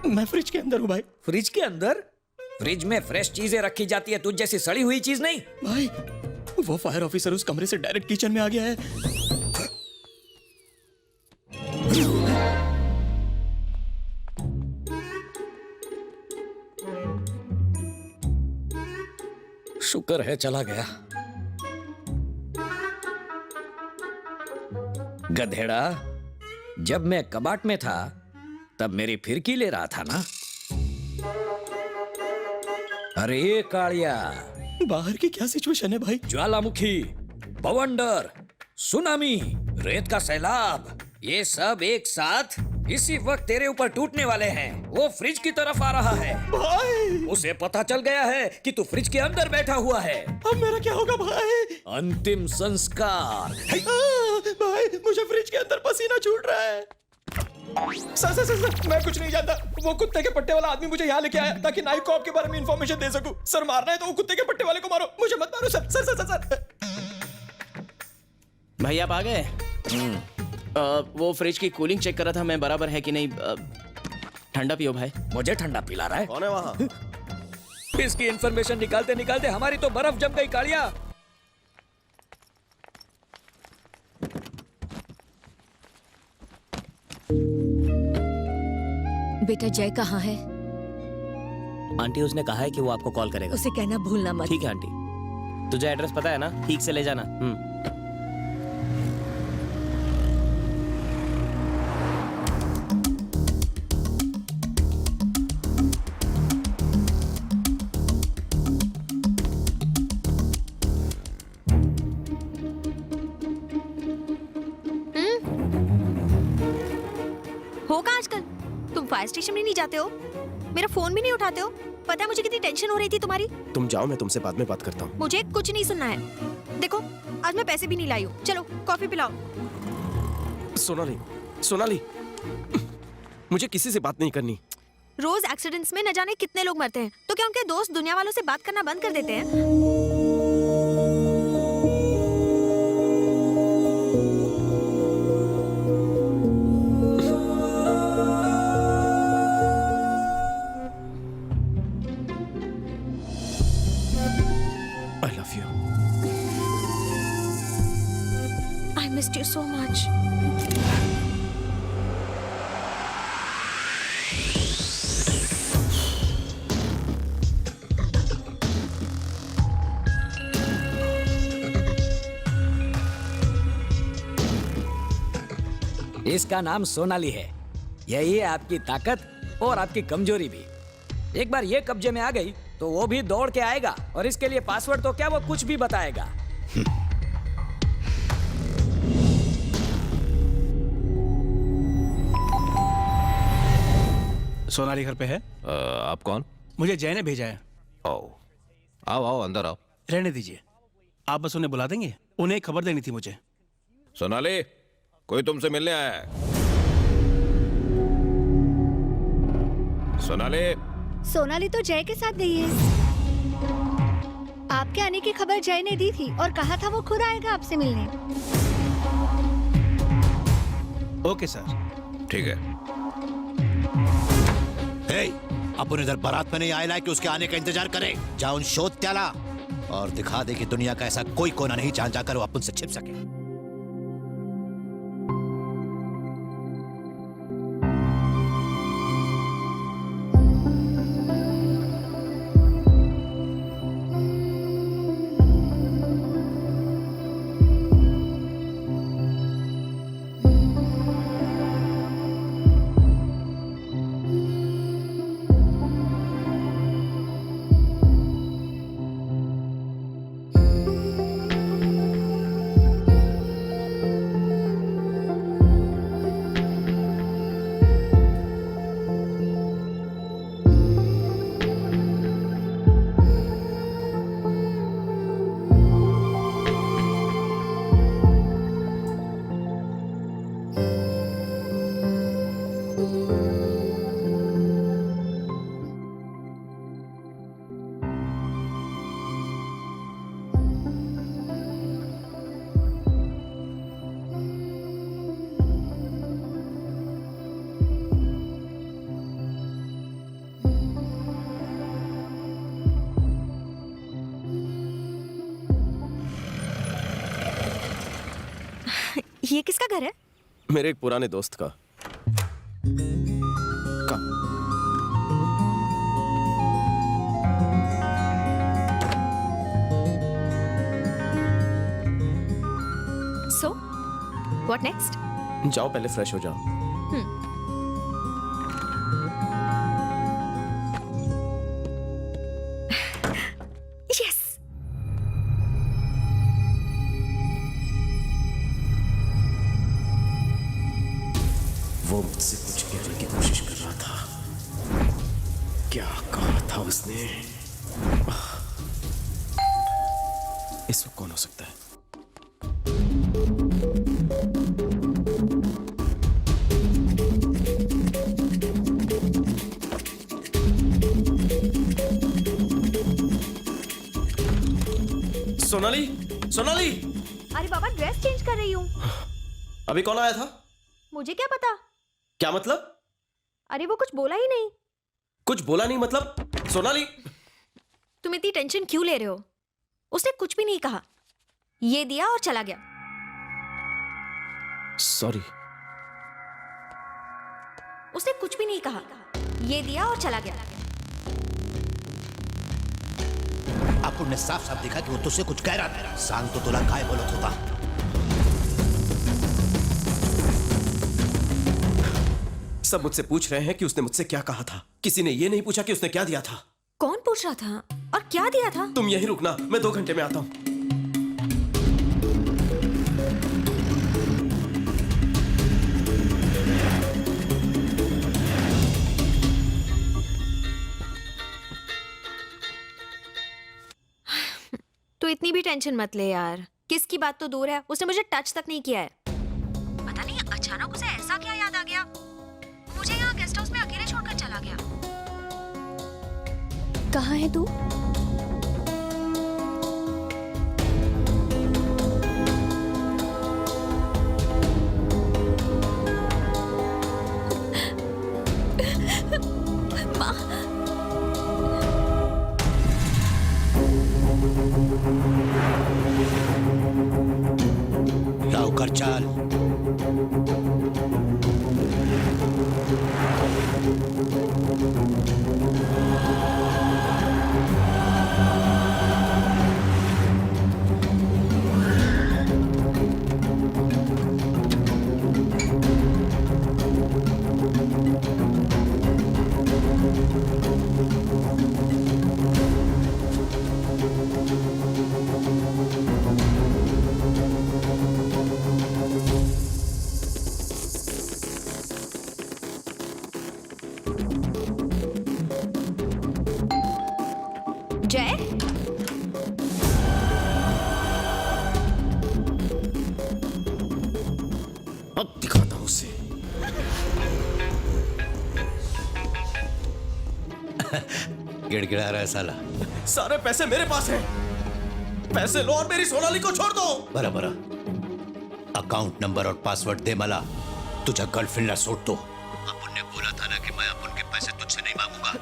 मैं फ्रिज के अंदर हूँ भाई। फ्रिज के अंदर? फ्रिज में फ्रेश चीजें रखी जाती है, तुझ जैसी सड़ी हुई चीज नहीं। भाई, वो फायर ऑफिसर उस कमरे से डायरेक्ट किचन में आ गया है। शुक्र है चला गया। गधेड़ा, जब मैं कबाट में था तब मेरी फिरकी ले रहा था ना। अरे कालिया, बाहर की क्या सिचुएशन है भाई? ज्वालामुखी, बवंडर, सुनामी, रेत का सैलाब, ये सब एक साथ इसी वक्त तेरे ऊपर टूटने वाले हैं। वो फ्रिज की तरफ आ रहा है। भाई, उसे पता चल गया है कि तू फ्रिज के अंदर बैठा हुआ है। अब मेरा क्या होगा भाई? अंतिम संस्कार। भाई, मुझे फ्रिज के अंदर पसीना छूट रहा है। सर, मैं कुछ नहीं जानता। वो कुत्ते के पट्टे वाला आदमी मुझे यहाँ लेके आया ताकि नाइक को आपके बारे में इंफॉर्मेशन दे सकूं। सर, मारना है तो वो कुत्ते के पट्टे वाले को मारो, मुझे मत मारो सर। सर। भाई आप आ गए? वो फ्रिज की कूलिंग चेक कर रहा था मैं, बराबर है कि नहीं। ठंडा पियो भाई। मुझे ठंडा पिला रहा है? कौन है वहाँ? इसकी इंफॉर्मेशन निकालते निकालते हमारी तो बर्फ जम गई। कालिया, बेटा जय कहाँ है? आंटी, उसने कहा है कि वो आपको कॉल करेगा। उसे कहना भूलना मत। ठीक है आंटी। तुझे एड्रेस पता है ना? ठीक से ले जाना। होगा आजकल। तुम फायर स्टेशन भी नहीं जाते हो, मेरा फोन भी नहीं उठाते हो। पता है मुझे कितनी टेंशन हो रही थी तुम्हारी। तुम जाओ, मैं तुमसे बाद में बात करता हूँ। मुझे कुछ नहीं सुनना है। देखो, आज मैं पैसे भी नहीं लाई हूँ। चलो कॉफी पिलाओ। सोनाली, मुझे किसी से बात नहीं करनी। रोज एक्सीडेंट्स में न जाने कितने लोग मरते हैं, तो क्या उनके दोस्त दुनिया वालों से बात करना बंद कर देते हैं? I love you. I missed you so much. इसका नाम सोनाली है। यही है आपकी ताकत और आपकी कमजोरी भी। एक बार ये कब्जे में आ गई तो वो भी दौड़ के आएगा, और इसके लिए पासवर्ड तो क्या, वो कुछ भी बताएगा। सोनाली घर पे है? आप कौन? मुझे जय ने भेजा है। आओ अंदर आओ। रहने दीजिए, आप बस उन्हें बुला देंगे। उन्हें एक खबर देनी थी मुझे। सोनाली, कोई तुमसे मिलने आया है। सोनाली। सोनाली तो जय के साथ गई है। आपके आने की खबर जय ने दी थी और कहा था वो खुद आएगा आपसे मिलने। Okay sir. ठीक है। हे, अपन इधर बारात में नहीं आए लायक कि उसके आने का इंतजार करे। जाओ शोध त्याला और दिखा दे कि दुनिया का ऐसा कोई कोना नहीं जहां जाकर वो अपन से छिप सके। ये किसका घर है? मेरे एक पुराने दोस्त का। So, what next? जाओ पहले फ्रेश हो जाओ। Yes. वो मुझसे कुछ कहने की कोशिश कर रहा था। क्या कहा था उसने? इस वक्त कौन हो सकता है? सोनाली, सोनाली। अरे बाबा, ड्रेस चेंज कर रही हूँ। अभी कौन आया था? मुझे क्या पता? क्या मतलब? अरे वो कुछ बोला ही नहीं। कुछ बोला नहीं मतलब? सोनाली, तुम इतनी टेंशन क्यों ले रहे हो? उसने कुछ भी नहीं कहा, ये दिया और चला गया। सॉरी। उसने कुछ भी नहीं कहा, ये दिया और चला गया। अपुन ने साफ साफ देखा कि वो तुझसे कुछ कह रहा था। सांग तो तुला काय बोलत होता। सब मुझसे पूछ रहे हैं कि उसने मुझसे क्या कहा था। किसी ने ये नहीं पूछा कि उसने क्या दिया था। कौन पूछ रहा था और क्या दिया था? तुम यहीं रुकना, मैं 2 घंटे में आता हूं। तो इतनी भी टेंशन मत ले यार। किसकी बात तो दूर है, उसने मुझे टच तक नहीं किया है। पता नहीं अचानक उसे ऐसा क्या याद आ गया, मुझे यहाँ गेस्ट हाउस में अकेले छोड़कर चला गया। कहाँ है तू? माँ। लौकर चल। अब दिखाता हूं उसे। गिड़गिड़ा रहा है साला। सारे पैसे मेरे पास हैं। पैसे लो और मेरी सोनाली को छोड़ दो। बरा बरा अकाउंट नंबर और पासवर्ड दे मला, तुझ्या गर्लफ्रेंडला सोडतो। आपण ने बोला था ना कि मैं अपन के पैसे तुझसे नहीं मांगूंगा।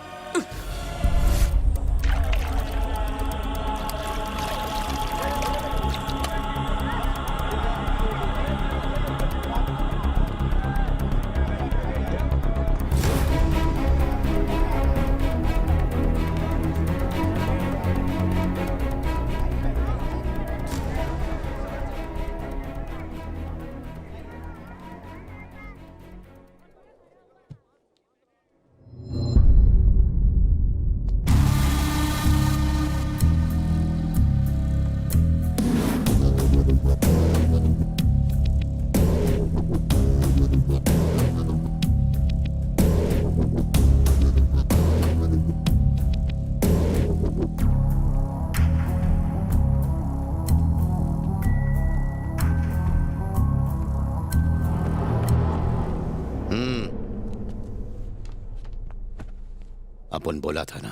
अपन बोला था ना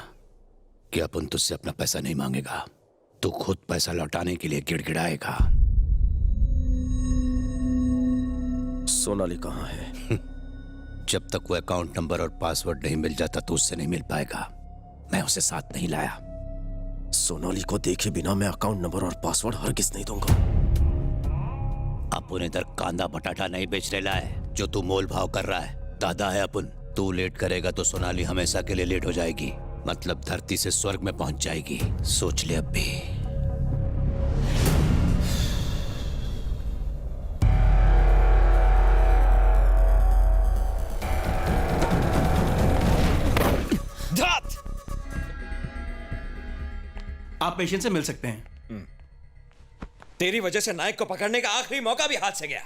कि अपन तुझसे अपना पैसा नहीं मांगेगा, तू खुद पैसा लौटाने के लिए गिड़गिड़ाएगा। सोनाली कहाँ है? जब तक वो अकाउंट नंबर और पासवर्ड नहीं मिल जाता तो उससे नहीं मिल पाएगा। मैं उसे साथ नहीं लाया। सोनाली को देखे बिना मैं अकाउंट नंबर और पासवर्ड हरगिज नहीं दूंगा। अपन इधर कांदा बटाटा नहीं बेच रहा है जो तू मोल भाव कर रहा है। दादा है अपन, तू लेट करेगा तो सोनाली हमेशा के लिए लेट हो जाएगी, मतलब धरती से स्वर्ग में पहुंच जाएगी। सोच ले अब भी। आप पेशेंट से मिल सकते हैं। तेरी वजह से नायक को पकड़ने का आखिरी मौका भी हाथ से गया।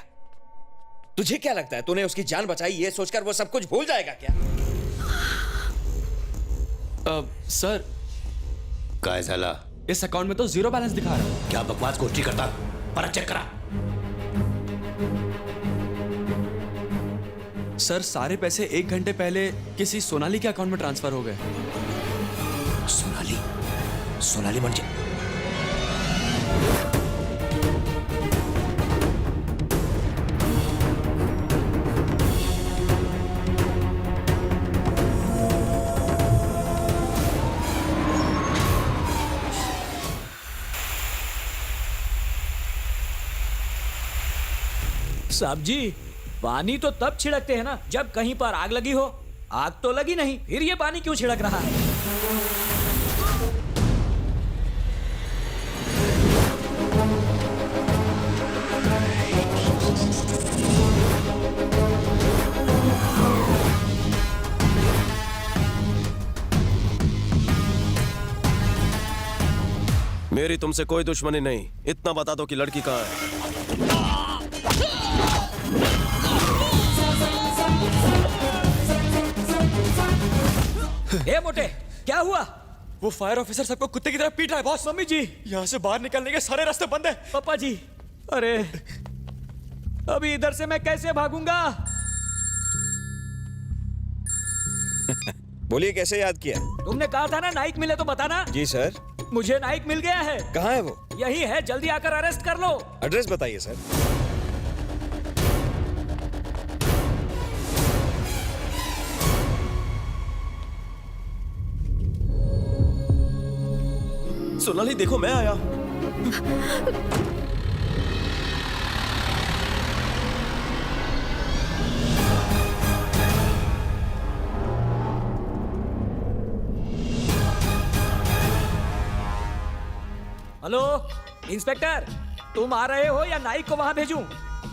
तुझे क्या लगता है तूने उसकी जान बचाई ये सोचकर वो सब कुछ भूल जाएगा क्या? सर काय झाला? इस अकाउंट में तो 0 बैलेंस दिखा रहा है। क्या बकवास गोष्टी करता? परत चेक करा। सर सारे पैसे 1 घंटे पहले किसी सोनाली के अकाउंट में ट्रांसफर हो गए। सोनाली? सोनाली म्हणजे? साहब जी, पानी तो तब छिड़कते हैं ना जब कहीं पर आग लगी हो। आग तो लगी नहीं, फिर ये पानी क्यों छिड़क रहा है? मेरी तुमसे कोई दुश्मनी नहीं, इतना बता दो कि लड़की कहाँ है। ए मोटे, क्या हुआ? वो फायर ऑफिसर सबको कुत्ते की तरह पीट रहा है बॉस। मम्मी जी, यहाँ से बाहर निकलने के सारे रास्ते बंद है। पापा जी, अरे अभी इधर से मैं कैसे भागूंगा? बोलिए कैसे याद किया? तुमने कहा था ना नाइक मिले तो बताना। जी सर। मुझे नाइक मिल गया है। कहाँ है वो? यही है, जल्दी आकर अरेस्ट कर लो। एड्रेस बताइए सर। सोनाली देखो मैं आया। हेलो इंस्पेक्टर, तुम आ रहे हो या नाइक को वहां भेजूं?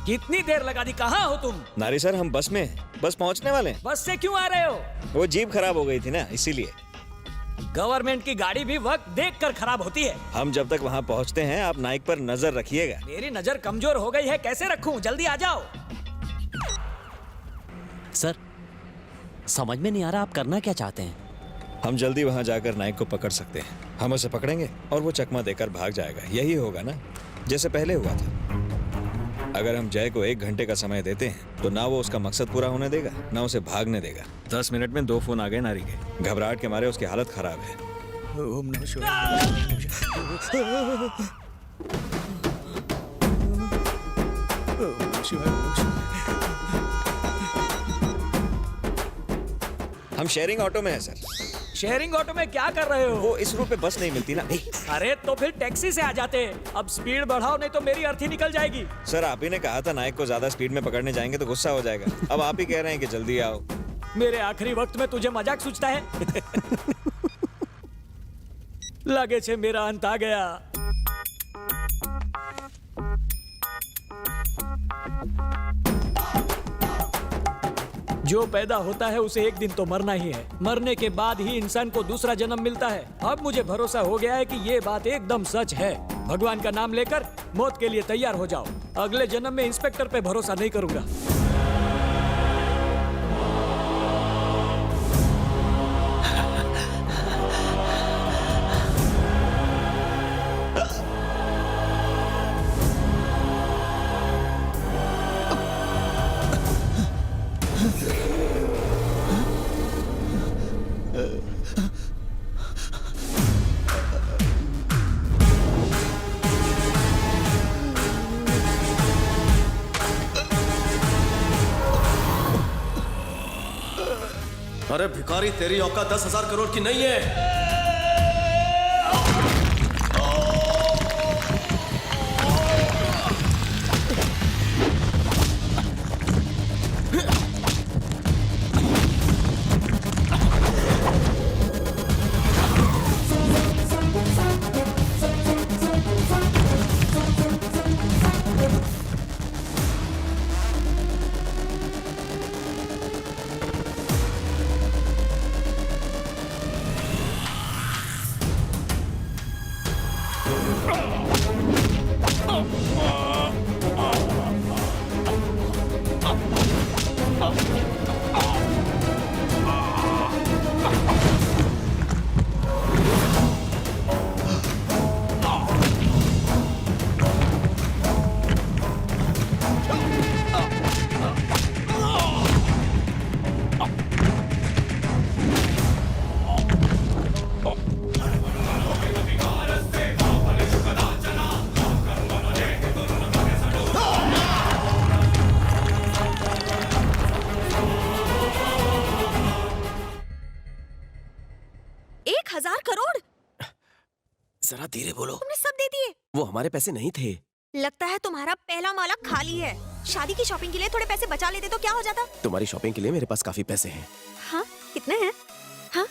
कितनी देर लगा दी, कहाँ हो तुम? नारी सर हम बस में हैं, बस पहुंचने वाले हैं। बस से क्यों आ रहे हो? वो जीप खराब हो गई थी ना इसीलिए। गवर्नमेंट की गाड़ी भी वक्त देख कर खराब होती है। हम जब तक वहाँ पहुँचते हैं आप नाइक पर नजर रखिएगा। मेरी नजर कमजोर हो गई है, कैसे रखूं? जल्दी आ जाओ। सर समझ में नहीं आ रहा आप करना क्या चाहते हैं? हम जल्दी वहाँ जाकर नाइक को पकड़ सकते हैं। हम उसे पकड़ेंगे और वो चकमा देकर भाग जाएगा। यही होगा ना, जैसे पहले हुआ था। अगर हम जय को 1 घंटे का समय देते हैं तो ना वो उसका मकसद पूरा होने देगा, ना उसे भागने देगा। 10 मिनट में 2 फोन आ गए नारी के। घबराहट के मारे उसकी हालत खराब है। ओम नमः शिवाय। हम शेयरिंग ऑटो में हैं सर। शेयरिंग ऑटो में क्या कर रहे हो? वो इस रूट पे बस नहीं मिलती ना। अरे तो फिर टैक्सी से आ जाते। अब स्पीड बढ़ाओ नहीं तो मेरी अर्थी निकल जाएगी। सर आप ही ने कहा था नायक को ज्यादा स्पीड में पकड़ने जाएंगे तो गुस्सा हो जाएगा। अब आप ही कह रहे हैं कि जल्दी आओ। मेरे आखिरी वक्त में तुझे मजाक सूझता है? लगे छे मेरा अंत आ गया। जो पैदा होता है उसे एक दिन तो मरना ही है। मरने के बाद ही इंसान को दूसरा जन्म मिलता है। अब मुझे भरोसा हो गया है कि ये बात एकदम सच है। भगवान का नाम लेकर मौत के लिए तैयार हो जाओ। अगले जन्म में इंस्पेक्टर पे भरोसा नहीं करूंगा। अरे भिखारी, तेरी औकात 10,000 करोड़ की नहीं है। जरा धीरे बोलो। तुमने सब दे दिए? वो हमारे पैसे नहीं थे। लगता है तुम्हारा पहला माला खाली है। शादी की शॉपिंग के लिए थोड़े पैसे बचा लेते तो क्या हो जाता? तुम्हारी शॉपिंग के लिए मेरे पास काफी पैसे हैं। हाँ, कितने हैं? हाँ,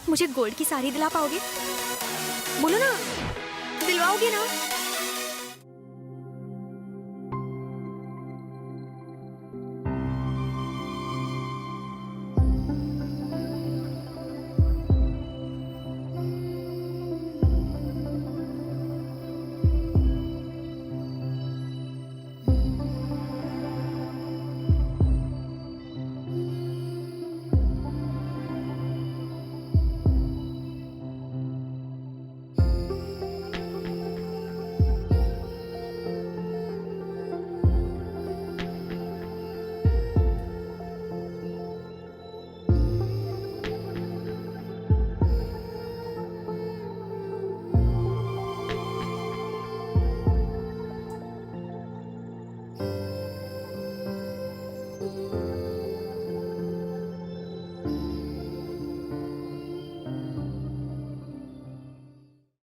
मुझे गोल्ड की साड़ी दिला पाओगे? बोलो ना, दिलवाओगे ना?